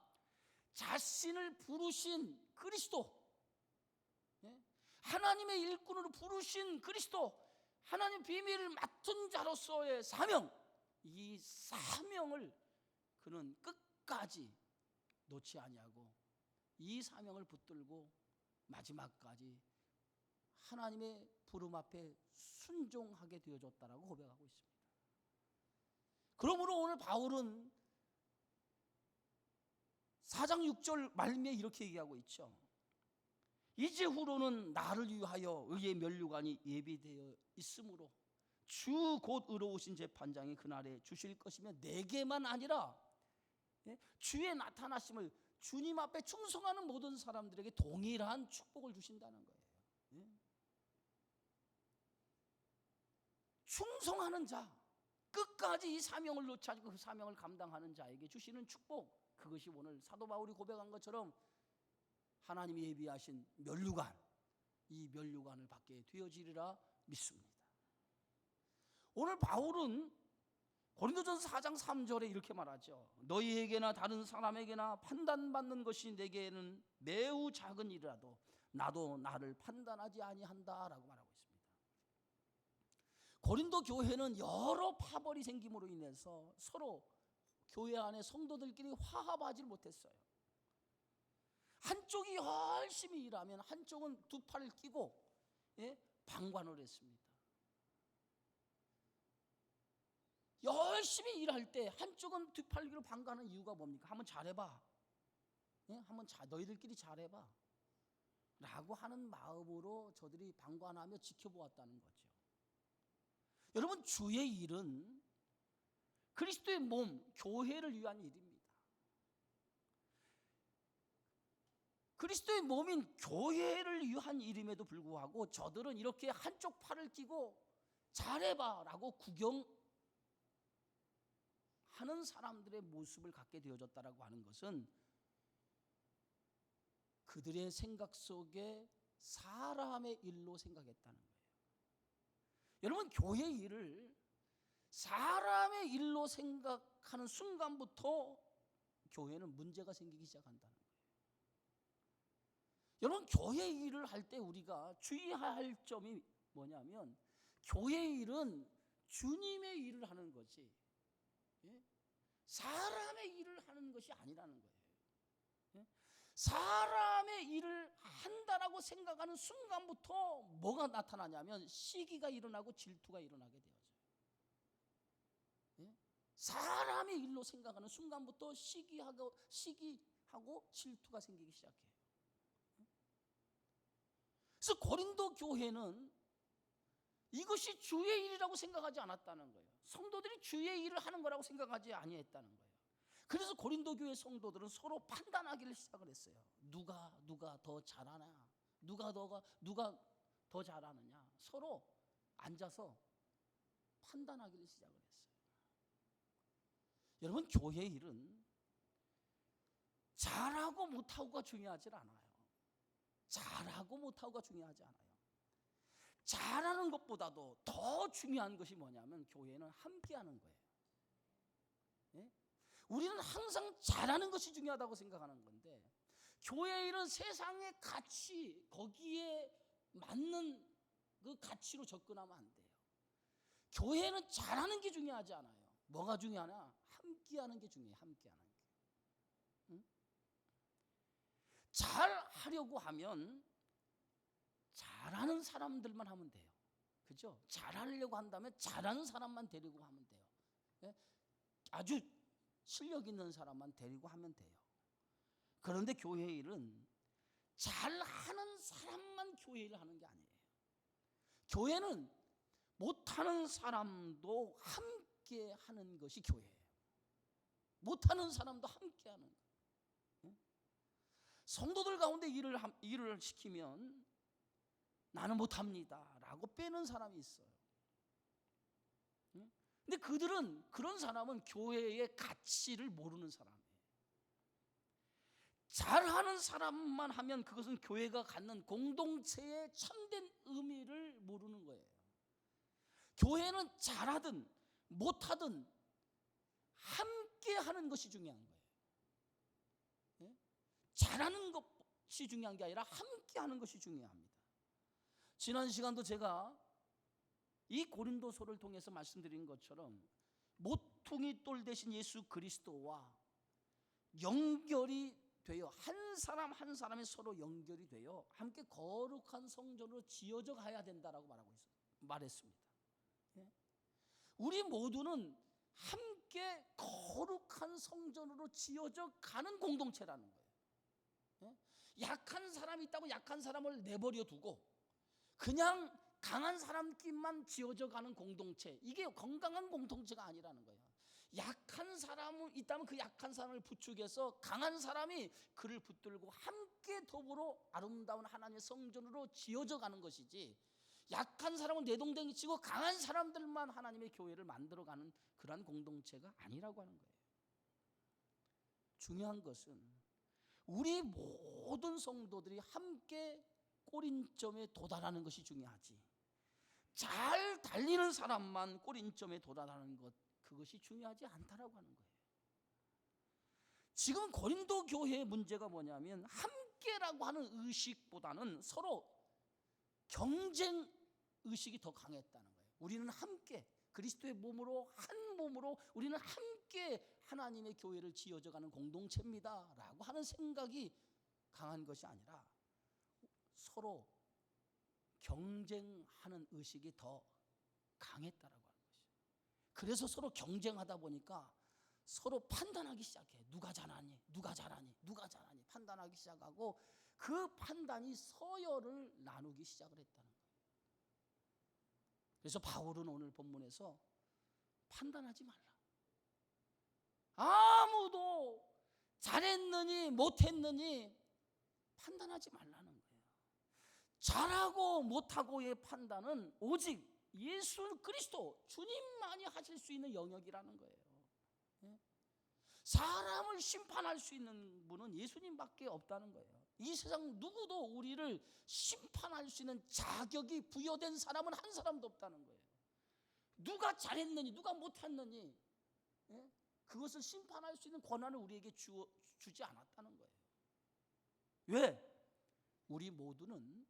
자신을 부르신 그리스도, 하나님의 일꾼으로 부르신 그리스도, 하나님 비밀을 맡은 자로서의 사명, 이 사명을 그는 끝까지 놓지 아니하고 이 사명을 붙들고 마지막까지 하나님의 부름 앞에 순종하게 되어졌다라고 고백하고 있습니다. 그러므로 오늘 바울은 4장 6절 말미에 이렇게 얘기하고 있죠. 이제 후로는 나를 위하여 의의 면류관이 예비되어 있으므로 주 곧 의로우신 재판장이 그날에 주실 것이며 내게만 아니라 주의 나타나심을 주님 앞에 충성하는 모든 사람들에게 동일한 축복을 주신다는 거예요. 예? 충성하는 자, 끝까지 이 사명을 놓지 않고 그 사명을 감당하는 자에게 주시는 축복, 그것이 오늘 사도 바울이 고백한 것처럼 하나님이 예비하신 면류관, 이 면류관을 받게 되어지리라 믿습니다. 오늘 바울은 고린도전서 4장 3절에 이렇게 말하죠. 너희에게나 다른 사람에게나 판단받는 것이 내게는 매우 작은 일이라도 나도 나를 판단하지 아니한다라고 말하고 있습니다. 고린도 교회는 여러 파벌이 생김으로 인해서 서로 교회 안에 성도들끼리 화합하지 못했어요. 한쪽이 열심히 일하면 한쪽은 두 팔을 끼고 방관을 했습니다. 열심히 일할 때 한쪽은 두 팔 끼고 방관하는 이유가 뭡니까? 한번 잘해봐. 너희들끼리 잘해봐. 라고 하는 마음으로 저들이 방관하며 지켜보았다는 거죠. 여러분, 주의 일은 그리스도의 몸, 교회를 위한 일입니다. 그리스도의 몸인 교회를 위한 일임에도 불구하고 저들은 이렇게 한쪽 팔을 끼고 잘해봐라고 구경하는 사람들의 모습을 갖게 되어졌다라고 하는 것은 그들의 생각 속에 사람의 일로 생각했다는 거예요. 여러분, 교회 일을 사람의 일로 생각하는 순간부터 교회는 문제가 생기기 시작한다는 거예요. 여러분, 교회 일을 할 때 우리가 주의해야 할 점이 뭐냐면 교회 일은 주님의 일을 하는 거지 사람의 일을 하는 것이 아니라는 거예요. 사람의 일을 한다라고 생각하는 순간부터 뭐가 나타나냐면 시기가 일어나고 질투가 일어나게 되어져요. 사람의 일로 생각하는 순간부터 시기하고 질투가 생기기 시작해요. 그래서 고린도 교회는 이것이 주의 일이라고 생각하지 않았다는 거예요. 성도들이 주의 일을 하는 거라고 생각하지 아니했다는 거예요. 그래서 고린도 교회 성도들은 서로 판단하기를 시작을 했어요. 누가 더 잘하나, 누가 더 잘하느냐, 서로 앉아서 판단하기를 시작을 했어요. 여러분, 교회 일은 잘하고 못하고가 중요하지 않아요. 잘하고 못하고가 중요하지 않아요. 잘하는 것보다도 더 중요한 것이 뭐냐면 교회는 함께하는 거예요. 우리는 항상 잘하는 것이 중요하다고 생각하는 건데 교회 일은 세상의 가치, 거기에 맞는 그 가치로 접근하면 안 돼요. 교회는 잘하는 게 중요하지 않아요. 뭐가 중요하냐? 함께하는 게 중요해요. 함께하는 게. 잘하려고 하면 잘하는 사람들만 하면 돼요. 그죠? 잘하려고 한다면 잘하는 사람만 데리고 하면 돼요. 아주 실력 있는 사람만 데리고 하면 돼요. 그런데 교회 일은 잘하는 사람만 교회 일을 하는 게 아니에요. 교회는 못하는 사람도 함께 하는 것이 교회예요. 못하는 사람도 함께 하는 거예요. 성도들 가운데 일을 시키면 나는 못합니다 라고 빼는 사람이 있어요. 근데 그런 사람은 교회의 가치를 모르는 사람이에요. 잘하는 사람만 하면 그것은 교회가 갖는 공동체의 참된 의미를 모르는 거예요. 교회는 잘하든 못하든 함께 하는 것이 중요한 거예요. 잘하는 것이 중요한 게 아니라 함께 하는 것이 중요합니다. 지난 시간도 제가 이 고린도서를 통해서 말씀드린 것처럼 모퉁이 돌 대신 예수 그리스도와 연결이 되어 한 사람 한 사람이 서로 연결이 되어 함께 거룩한 성전으로 지어져 가야 된다라고 말했습니다. 우리 모두는 함께 거룩한 성전으로 지어져 가는 공동체라는 거예요. 약한 사람이 있다고 약한 사람을 내버려 두고 그냥 강한 사람끼리만 지어져 가는 공동체, 이게 건강한 공동체가 아니라는 거예요. 약한 사람이 있다면 그 약한 사람을 부축해서 강한 사람이 그를 붙들고 함께 더불어 아름다운 하나님의 성전으로 지어져 가는 것이지, 약한 사람은 내동댕이 치고 강한 사람들만 하나님의 교회를 만들어가는 그러한 공동체가 아니라고 하는 거예요. 중요한 것은 우리 모든 성도들이 함께 꼬린점에 도달하는 것이 중요하지, 잘 달리는 사람만 꼬린점에 도달하는 것, 그것이 중요하지 않다라고 하는 거예요. 지금 고린도 교회의 문제가 뭐냐면 함께라고 하는 의식보다는 서로 경쟁 의식이 더 강했다는 거예요. 우리는 함께 그리스도의 몸으로, 한 몸으로 우리는 함께 하나님의 교회를 지어져가는 공동체입니다 라고 하는 생각이 강한 것이 아니라 서로 경쟁하는 의식이 더 강했다라고 하는 것이죠. 그래서 서로 경쟁하다 보니까 서로 판단하기 시작해. 누가 잘하니, 누가 잘하니, 누가 잘하니 판단하기 시작하고, 그 판단이 서열을 나누기 시작을 했다는 거예요. 그래서 바울은 오늘 본문에서 판단하지 말라, 아무도 잘했느니 못했느니 판단하지 말라는 거예요. 잘하고 못하고의 판단은 오직 예수 그리스도 주님만이 하실 수 있는 영역이라는 거예요. 사람을 심판할 수 있는 분은 예수님밖에 없다는 거예요. 이 세상 누구도 우리를 심판할 수 있는 자격이 부여된 사람은 한 사람도 없다는 거예요. 누가 잘했느니 누가 못했느니 그것을 심판할 수 있는 권한을 우리에게 주지 않았다는 거예요. 왜? 우리 모두는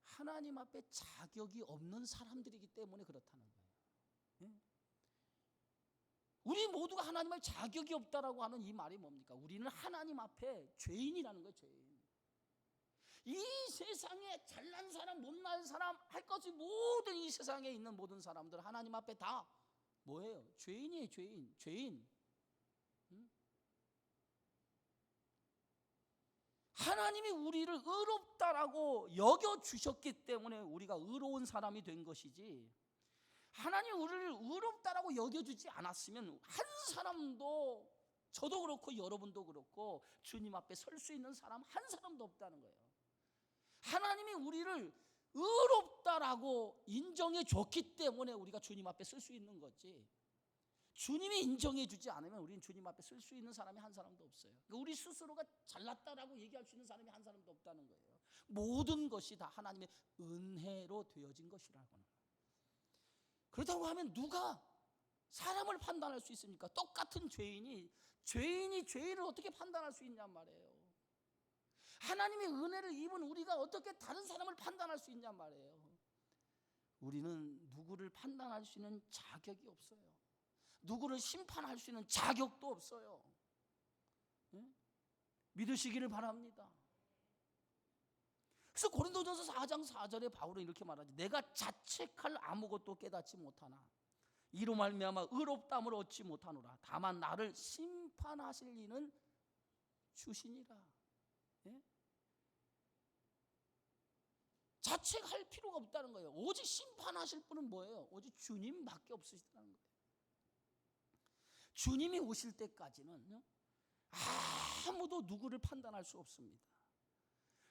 하나님 앞에 자격이 없는 사람들이기 때문에 그렇다는 거예요. 우리 모두가 하나님 앞에 자격이 없다라고 하는 이 말이 뭡니까? 우리는 하나님 앞에 죄인이라는 거예요. 죄인. 이 세상에 잘난 사람, 못난 사람 할 것이 모든 이 세상에 있는 모든 사람들 하나님 앞에 다 뭐예요? 죄인이에요. 죄인. 하나님이 우리를 의롭다라고 여겨주셨기 때문에 우리가 의로운 사람이 된 것이지, 하나님이 우리를 의롭다라고 여겨주지 않았으면 한 사람도, 저도 그렇고 여러분도 그렇고 주님 앞에 설 수 있는 사람 한 사람도 없다는 거예요. 하나님이 우리를 의롭다라고 인정해 줬기 때문에 우리가 주님 앞에 설 수 있는 거지, 주님이 인정해 주지 않으면 우리는 주님 앞에 설 수 있는 사람이 한 사람도 없어요. 그러니까 우리 스스로가 잘났다라고 얘기할 수 있는 사람이 한 사람도 없다는 거예요. 모든 것이 다 하나님의 은혜로 되어진 것이라고 하는 거예요. 그렇다고 하면 누가 사람을 판단할 수 있습니까? 똑같은 죄인이 죄인을 어떻게 판단할 수 있냔 말이에요. 하나님의 은혜를 입은 우리가 어떻게 다른 사람을 판단할 수 있냔 말이에요. 우리는 누구를 판단할 수 있는 자격이 없어요. 누구를 심판할 수 있는 자격도 없어요. 믿으시기를 바랍니다. 그래서 고린도전서 4장 4절에 바울은 이렇게 말하지, 내가 자책할 아무것도 깨닫지 못하나 이로 말미암아 의롭다함을 얻지 못하노라. 다만 나를 심판하실 이는 주시니라. 자책할 필요가 없다는 거예요. 오직 심판하실 분은 뭐예요? 오직 주님밖에 없으시다는 거예요. 주님이 오실 때까지는 아무도 누구를 판단할 수 없습니다.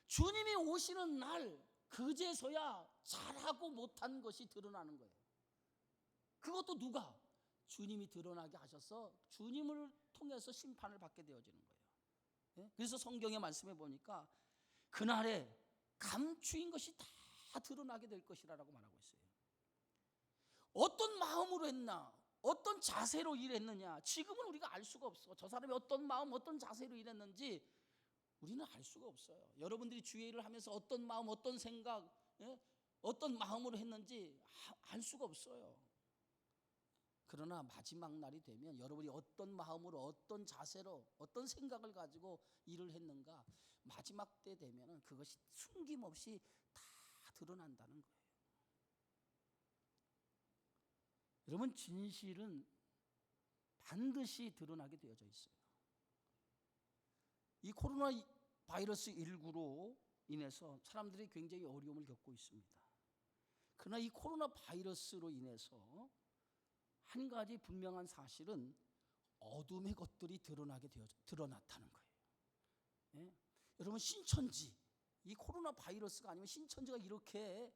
주님이 오시는 날 그제서야 잘하고 못한 것이 드러나는 거예요. 그것도 누가? 주님이 드러나게 하셔서 주님을 통해서 심판을 받게 되어지는 거예요. 그래서 성경의 말씀에 보니까 그날에 감추인 것이 다 드러나게 될 것이라고 말하고 있어요. 어떤 마음으로 했나, 어떤 자세로 일했느냐, 지금은 우리가 알 수가 없어. 저 사람이 어떤 마음, 어떤 자세로 일했는지 우리는 알 수가 없어요. 여러분들이 주의 일을 하면서 어떤 마음, 어떤 생각, 어떤 마음으로 했는지 알 수가 없어요. 그러나 마지막 날이 되면 여러분이 어떤 마음으로, 어떤 자세로, 어떤 생각을 가지고 일을 했는가, 마지막 때 되면 그것이 숨김없이 다 드러난다는 거예요. 여러분, 진실은 반드시 드러나게 되어져 있어요. 이 코로나 바이러스 19로 인해서 사람들이 굉장히 어려움을 겪고 있습니다. 그러나 이 코로나 바이러스로 인해서 한 가지 분명한 사실은 어둠의 것들이 드러났다는 거예요. 예? 여러분, 신천지, 이 코로나 바이러스가 아니면 신천지가 이렇게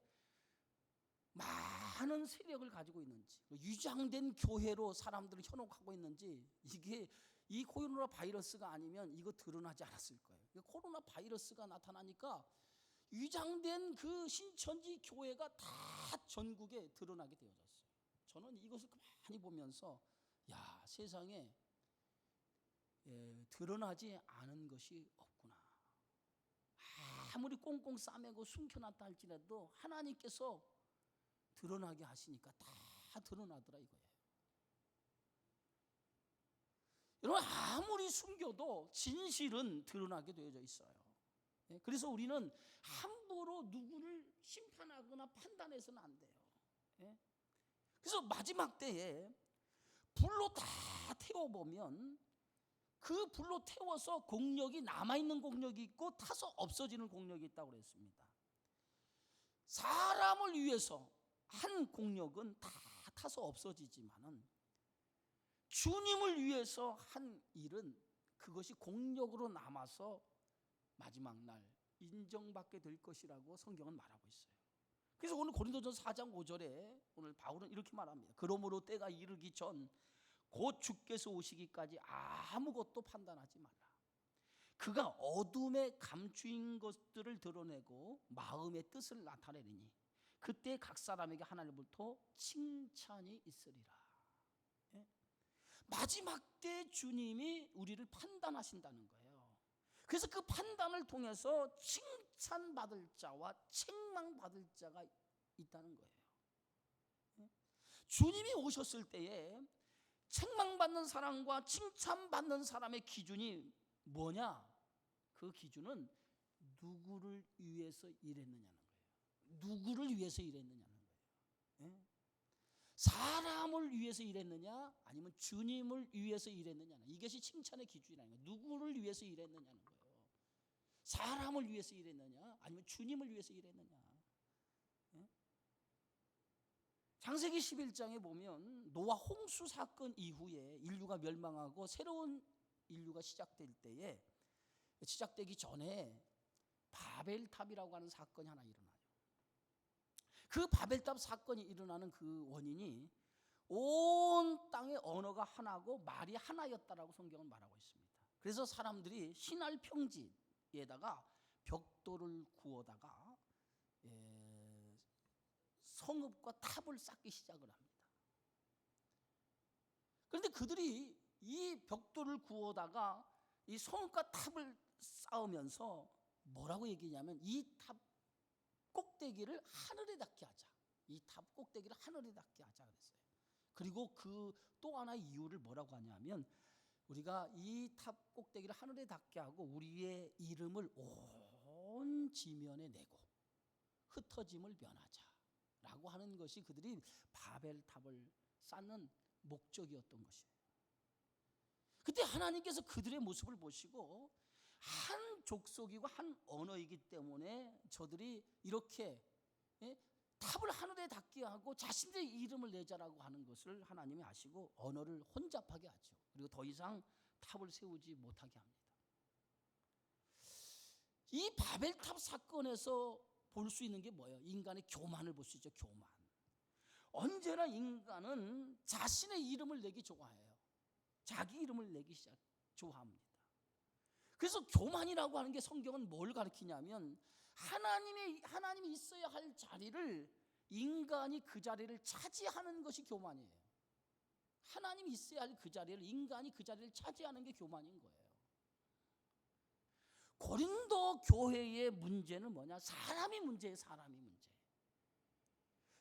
많은 세력을 가지고 있는지, 유장된 교회로 사람들을 현혹하고 있는지, 이게 이 코로나 바이러스가 아니면 이거 드러나지 않았을 거예요. 코로나 바이러스가 나타나니까 위장된 그 신천지 교회가 다 전국에 드러나게 되어졌어요. 저는 이것을 많이 보면서 야, 세상에 드러나지 않은 것이 없구나. 아무리 꽁꽁 싸매고 숨겨놨다 할지라도 하나님께서 드러나게 하시니까 다 드러나더라 이거예요. 여러분, 아무리 숨겨도 진실은 드러나게 되어져 있어요. 그래서 우리는 함부로 누구를 심판하거나 판단해서는 안 돼요. 그래서 마지막 때에 불로 다 태워보면 그 불로 태워서 공력이 남아있는 공력이 있고 타서 없어지는 공력이 있다고 그랬습니다. 사람을 위해서 한 공력은 다 타서 없어지지만은 주님을 위해서 한 일은 그것이 공력으로 남아서 마지막 날 인정받게 될 것이라고 성경은 말하고 있어요. 그래서 오늘 고린도전서 4장 5절에 오늘 바울은 이렇게 말합니다. 그러므로 때가 이르기 전 곧 주께서 오시기까지 아무것도 판단하지 말라. 그가 어둠에 감추인 것들을 드러내고 마음의 뜻을 나타내리니 그때 각 사람에게 하나님으로부터 칭찬이 있으리라. 마지막 때 주님이 우리를 판단하신다는 거예요. 그래서 그 판단을 통해서 칭찬받을 자와 책망받을 자가 있다는 거예요. 주님이 오셨을 때에 책망받는 사람과 칭찬받는 사람의 기준이 뭐냐? 그 기준은 누구를 위해서 일했느냐는 거예요. 누구를 위해서 일했느냐는 거예요. 사람을 위해서 일했느냐 아니면 주님을 위해서 일했느냐, 이것이 칭찬의 기준이라는 거예요. 누구를 위해서 일했느냐는 거예요. 사람을 위해서 일했느냐 아니면 주님을 위해서 일했느냐. 창세기 11장에 보면 노아 홍수 사건 이후에 인류가 멸망하고 새로운 인류가 시작되기 전에 바벨탑이라고 하는 사건이 하나 일어나요. 그 바벨탑 사건이 일어나는 그 원인이 온 땅의 언어가 하나고 말이 하나였다라고 성경은 말하고 있습니다. 그래서 사람들이 신할 평지에다가 벽돌을 구워다가 성읍과 탑을 쌓기 시작을 합니다. 그런데 그들이 이 벽돌을 구워다가 이 성읍과 탑을 쌓으면서 뭐라고 얘기냐면 이 탑 꼭대기를 하늘에 닿게 하자. 이 탑 꼭대기를 하늘에 닿게 하자 그랬어요. 그리고 그 또 하나의 이유를 뭐라고 하냐면 우리가 이 탑 꼭대기를 하늘에 닿게 하고 우리의 이름을 온 지면에 내고 흩어짐을 면하자라고 하는 것이 그들이 바벨탑을 쌓는 목적이었던 것이에요. 그때 하나님께서 그들의 모습을 보시고 한 족속이고 한 언어이기 때문에 저들이 이렇게 탑을 하늘에 닿게 하고 자신들의 이름을 내자라고 하는 것을 하나님이 아시고 언어를 혼잡하게 하죠. 그리고 더 이상 탑을 세우지 못하게 합니다. 이 바벨탑 사건에서 볼 수 있는 게 뭐예요? 인간의 교만을 볼 수 있죠. 교만. 언제나 인간은 자신의 이름을 내기 좋아해요. 자기 이름을 내기 좋아합니다. 그래서 교만이라고 하는 게 성경은 뭘 가르치냐면 하나님이 있어야 할 자리를 인간이 그 자리를 차지하는 것이 교만이에요. 하나님이 있어야 할 그 자리를 인간이 그 자리를 차지하는 게 교만인 거예요. 고린도 교회의 문제는 뭐냐? 사람이 문제예요. 사람이 문제.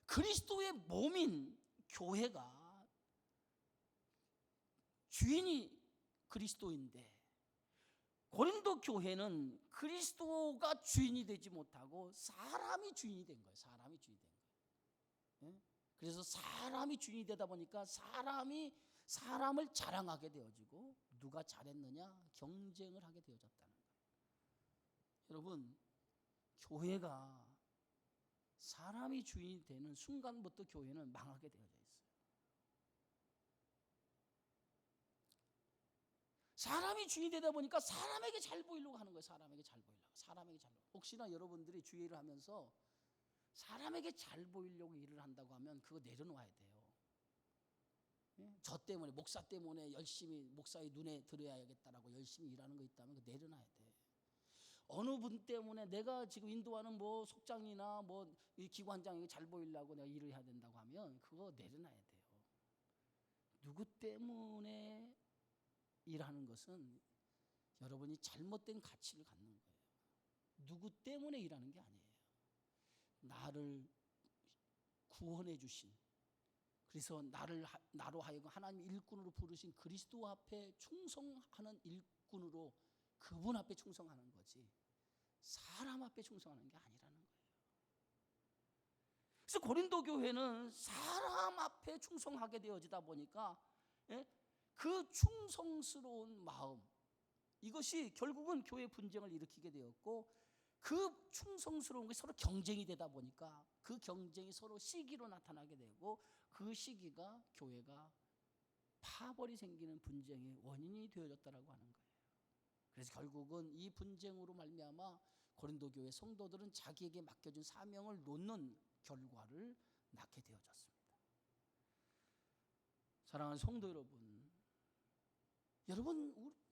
그리스도의 몸인 교회가 주인이 그리스도인데 고린도 교회는 그리스도가 주인이 되지 못하고 사람이 주인이 된 거예요. 사람이 주인이 된 거예요. 그래서 사람이 주인이 되다 보니까 사람을 자랑하게 되어지고 누가 잘했느냐 경쟁을 하게 되어졌다는 거예요. 여러분, 교회가 사람이 주인이 되는 순간부터 교회는 망하게 되어져 있어요. 사람이 주인이 되다 보니까 사람에게 잘 보이려고 하는 거예요. 사람에게 잘 보이려고. 혹시나 여러분들이 주의 일을 하면서 사람에게 잘 보이려고 일을 한다고 하면 그거 내려놓아야 돼요. 저 때문에, 목사 때문에 열심히 목사의 눈에 들어야겠다라고 열심히 일하는 거 있다면 그거 내려놔야 돼. 어느 분 때문에 내가 지금 인도하는 뭐 속장이나 뭐 이 기관장에게 잘 보이려고 내가 일을 해야 된다고 하면 그거 내려놔야 돼요. 누구 때문에 일하는 것은 여러분이 잘못된 가치를 갖는 거예요. 누구 때문에 일하는 게 아니에요. 나를 구원해 주신, 그래서 나로 하여금 하나님 일꾼으로 부르신 그리스도 앞에 충성하는 일꾼으로 그분 앞에 충성하는 거지 사람 앞에 충성하는 게 아니라는 거예요. 그래서 고린도 교회는 사람 앞에 충성하게 되어지다 보니까 그 충성스러운 마음, 이것이 결국은 교회 분쟁을 일으키게 되었고, 그 충성스러운 것이 서로 경쟁이 되다 보니까 그 경쟁이 서로 시기로 나타나게 되고, 그 시기가 교회가 파벌이 생기는 분쟁의 원인이 되어졌다라고 하는 거예요. 그래서 결국은 이 분쟁으로 말미암아 고린도 교회 성도들은 자기에게 맡겨진 사명을 놓는 결과를 낳게 되어졌습니다. 사랑하는 성도 여러분,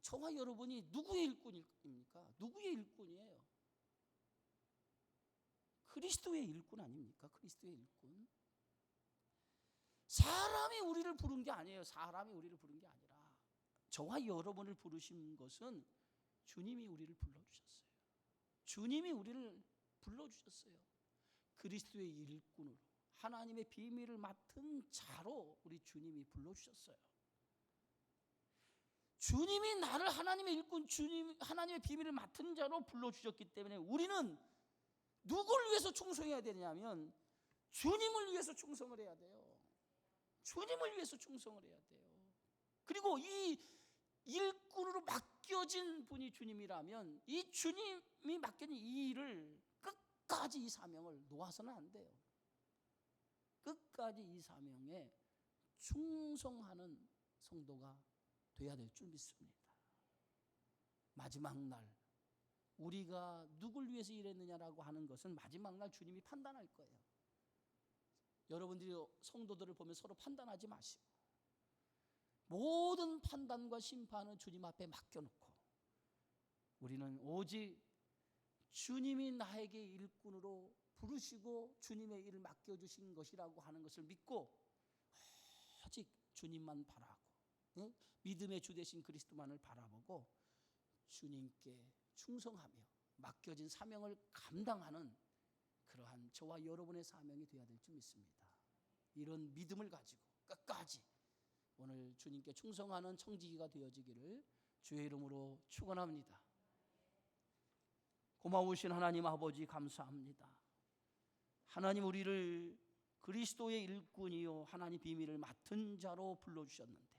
저와 여러분이 누구의 일꾼입니까? 누구의 일꾼이에요? 그리스도의 일꾼 아닙니까? 그리스도의 일꾼. 사람이 우리를 부른 게 아니에요. 사람이 우리를 부른 게 아니라 저와 여러분을 부르신 것은 주님이 우리를 불러주셨어요. 주님이 우리를 불러주셨어요. 그리스도의 일꾼으로, 하나님의 비밀을 맡은 자로 우리 주님이 불러주셨어요. 주님이 나를 하나님의 일꾼, 하나님의 비밀을 맡은 자로 불러주셨기 때문에 우리는 누구를 위해서 충성해야 되냐면 주님을 위해서 충성을 해야 돼요. 주님을 위해서 충성을 해야 돼요. 그리고 이 일꾼으로 맡겨진 분이 주님이라면 이 주님이 맡겨진 이 일을 끝까지, 이 사명을 놓아서는 안 돼요. 끝까지 이 사명에 충성하는 성도가 돼야 될 줄 믿습니다. 마지막 날 우리가 누굴 위해서 일했느냐라고 하는 것은 마지막 날 주님이 판단할 거예요. 여러분들이 성도들을 보면 서로 판단하지 마시고 모든 판단과 심판은 주님 앞에 맡겨놓고 우리는 오직 주님이 나에게 일꾼으로 부르시고 주님의 일을 맡겨주신 것이라고 하는 것을 믿고 오직 주님만 바라고 믿음의 주 되신 그리스도만을 바라보고 주님께 충성하며 맡겨진 사명을 감당하는 그러한 저와 여러분의 사명이 되어야 될 줄 믿습니다. 이런 믿음을 가지고 끝까지 오늘 주님께 충성하는 청지기가 되어지기를 주의 이름으로 축원합니다. 고마우신 하나님 아버지 감사합니다. 하나님 우리를 그리스도의 일꾼이요 하나님 비밀을 맡은 자로 불러주셨는데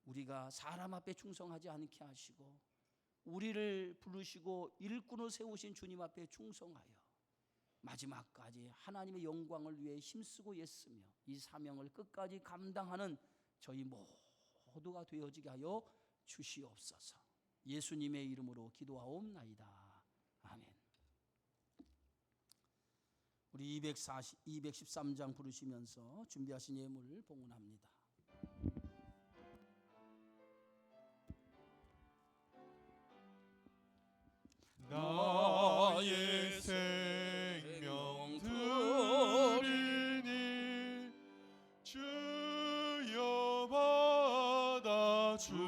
우리가 사람 앞에 충성하지 않게 하시고 우리를 부르시고 일꾼을 세우신 주님 앞에 충성하여 마지막까지 하나님의 영광을 위해 힘쓰고 애쓰며 이 사명을 끝까지 감당하는 저희 모두가 되어지게 하여 주시옵소서. 예수님의 이름으로 기도하옵나이다. 아멘. 우리 213장 부르시면서 준비하신 예물 봉헌합니다. 나의 생명 드리니 주여 받아 주셔서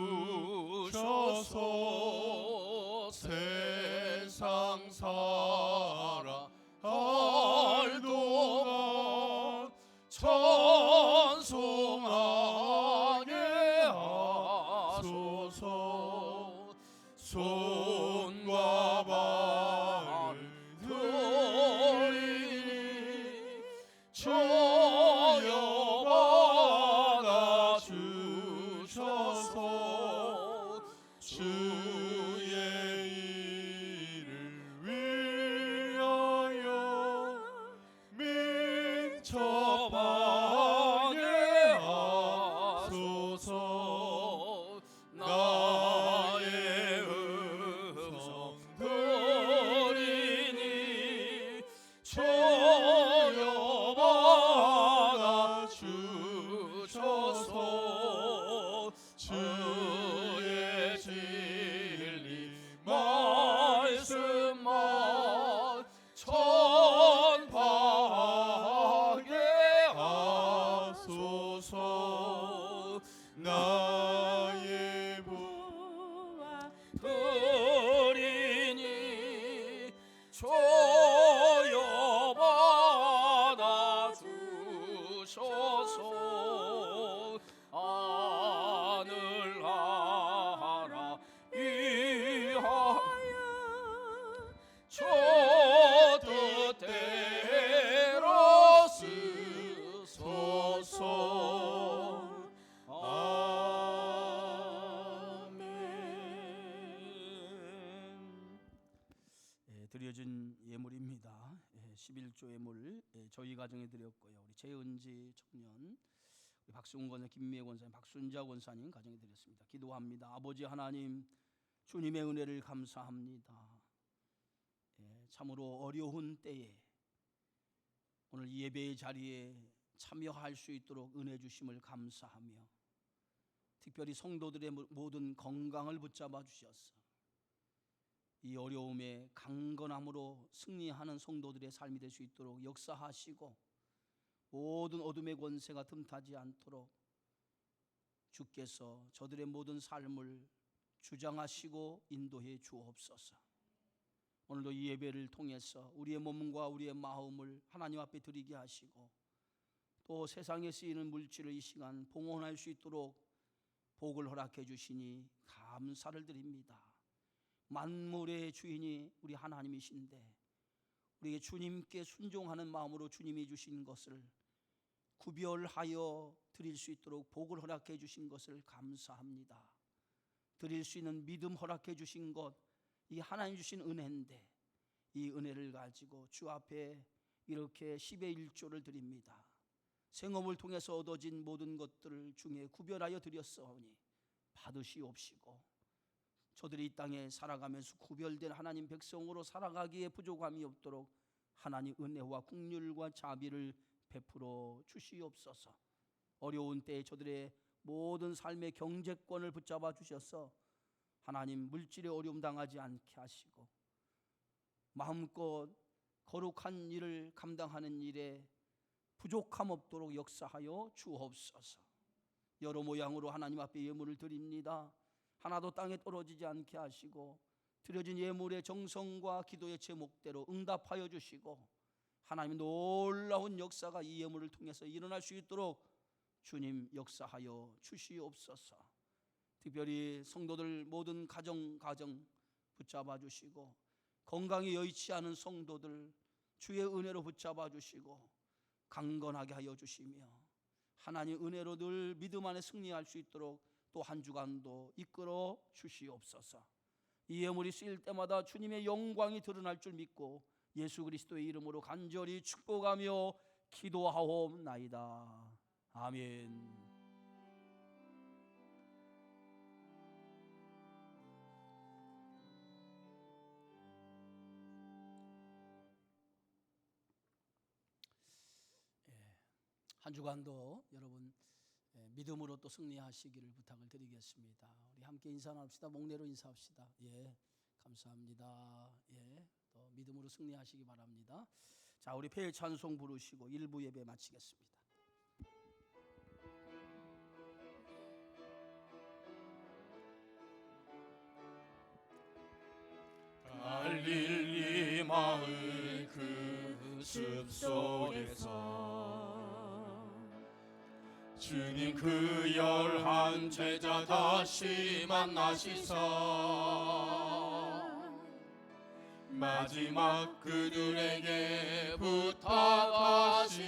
세상 살아갈 동안 찬송하게 하소서. 손과 발을 들이니 주여 받아 주셔서 주의 일을 위하여 민첩하게 하소서. 나 주소서. 주의 진리 말씀만 전파하게 하소서. 나의 보아 드리니 조여받아 주소서. 하늘나라 위하여 저 뜻대로 쓰소서. 아멘. 드려진 예물입니다. 11조 예물 저희 가정에 드렸고요. 우리 최은지 청년, 우리 박수훈 권사, 김미애 권사님, 박순자 권사님 가정에 드렸습니다. 기도합니다. 아버지 하나님, 주님의 은혜를 감사합니다. 참으로 어려운 때에 오늘 이 예배의 자리에 참여할 수 있도록 은혜 주심을 감사하며, 특별히 성도들의 모든 건강을 붙잡아 주셔서 이 어려움에 강건함으로 승리하는 성도들의 삶이 될 수 있도록 역사하시고, 모든 어둠의 권세가 틈타지 않도록 주께서 저들의 모든 삶을 주장하시고 인도해 주옵소서. 오늘도 이 예배를 통해서 우리의 몸과 우리의 마음을 하나님 앞에 드리게 하시고, 또 세상에 쓰이는 물질을 이 시간 봉헌할 수 있도록 복을 허락해 주시니 감사를 드립니다. 만물의 주인이 우리 하나님이신데, 우리에게 주님께 순종하는 마음으로 주님이 주신 것을 구별하여 드릴 수 있도록 복을 허락해 주신 것을 감사합니다. 드릴 수 있는 믿음 허락해 주신 것, 이 하나님 주신 은혜인데, 이 은혜를 가지고 주 앞에 이렇게 10의 1조를 드립니다. 생업을 통해서 얻어진 모든 것들을 중에 구별하여 드렸사오니 받으시옵시고, 저들이 이 땅에 살아가면서 구별된 하나님 백성으로 살아가기에 부족함이 없도록 하나님 은혜와 긍휼과 자비를 베풀어 주시옵소서. 어려운 때에 저들의 모든 삶의 경제권을 붙잡아 주셔서 하나님 물질의 어려움 당하지 않게 하시고, 마음껏 거룩한 일을 감당하는 일에 부족함 없도록 역사하여 주옵소서. 여러 모양으로 하나님 앞에 예물을 드립니다. 하나도 땅에 떨어지지 않게 하시고, 드려진 예물의 정성과 기도의 제목대로 응답하여 주시고, 하나님의 놀라운 역사가 이 예물을 통해서 일어날 수 있도록 주님 역사하여 주시옵소서. 특별히 성도들 모든 가정 붙잡아 주시고, 건강이 여의치 않은 성도들 주의 은혜로 붙잡아 주시고 강건하게 하여 주시며, 하나님 은혜로 늘 믿음 안에 승리할 수 있도록 또 한 주간도 이끌어 주시옵소서. 이 예물이 쓰일 때마다 주님의 영광이 드러날 줄 믿고 예수 그리스도의 이름으로 간절히 축복하며 기도하옵나이다. 아멘. 한 주간도 여러분 믿음으로 또 승리하시기를 부탁을 드리겠습니다. 우리 함께 인사 나눕시다. 목례로 인사합시다. 감사합니다. 또 믿음으로 승리하시기 바랍니다. 자, 우리 폐 찬송 부르시고 1부 예배 마치겠습니다. 갈릴리 마을 그 숲속에서 주님 그 11 제자 다시 만나시사 마지막 그들에게 부탁하시기를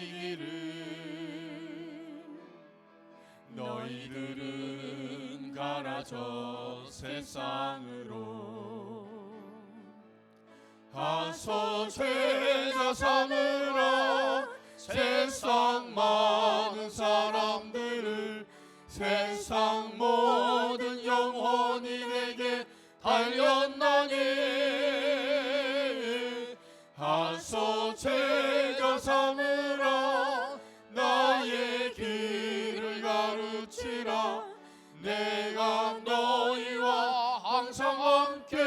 너희들은 가라 저 세상으로 가서 제자 삼으라 세상 많은 사람들을 세상 모든 영혼이 내게 달렸나니 가서 제자 삼으라 나의 길을 가르치라. 내가 너희와 항상 함께하리라.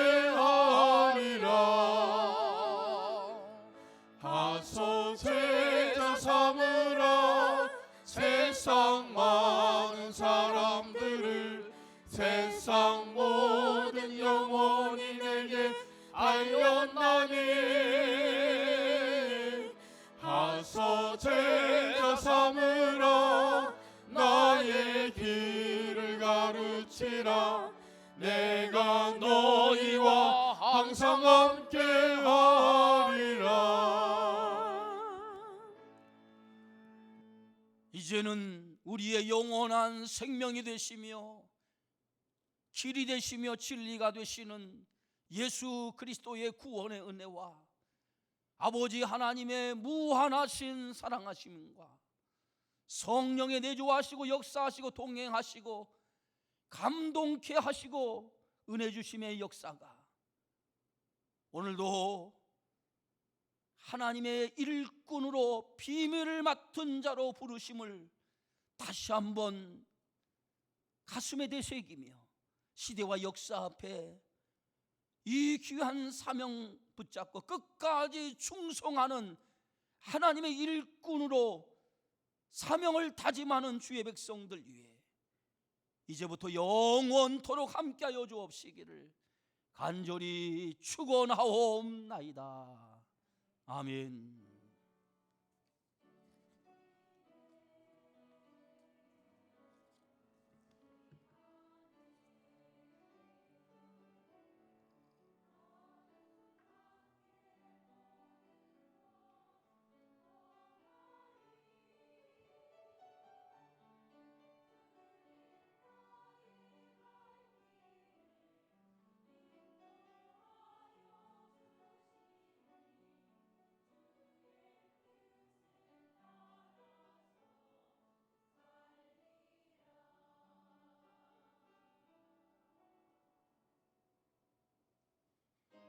가서 제자 삼으라. 세상 많은 사람들을 세상 모든 영혼이 내게 알렸나니. 가서 제자 삼으라. 나의 길을 가르치라. 내가 너희와 항상 함께하리라. 이제는 우리의 영원한 생명이 되시며 길이 되시며 진리가 되시는 예수 그리스도의 구원의 은혜와 아버지 하나님의 무한하신 사랑하심과 성령의 내주하시고 역사하시고 동행하시고 감동케 하시고 은혜 주심의 역사가 오늘도 하나님의 일꾼으로 비밀을 맡은 자로 부르심을 다시 한번 가슴에 되새기며 시대와 역사 앞에 이 귀한 사명 붙잡고 끝까지 충성하는 하나님의 일꾼으로 사명을 다짐하는 주의 백성들 위해 이제부터 영원토록 함께하여 주옵시기를 간절히 축원하옵나이다. 아멘.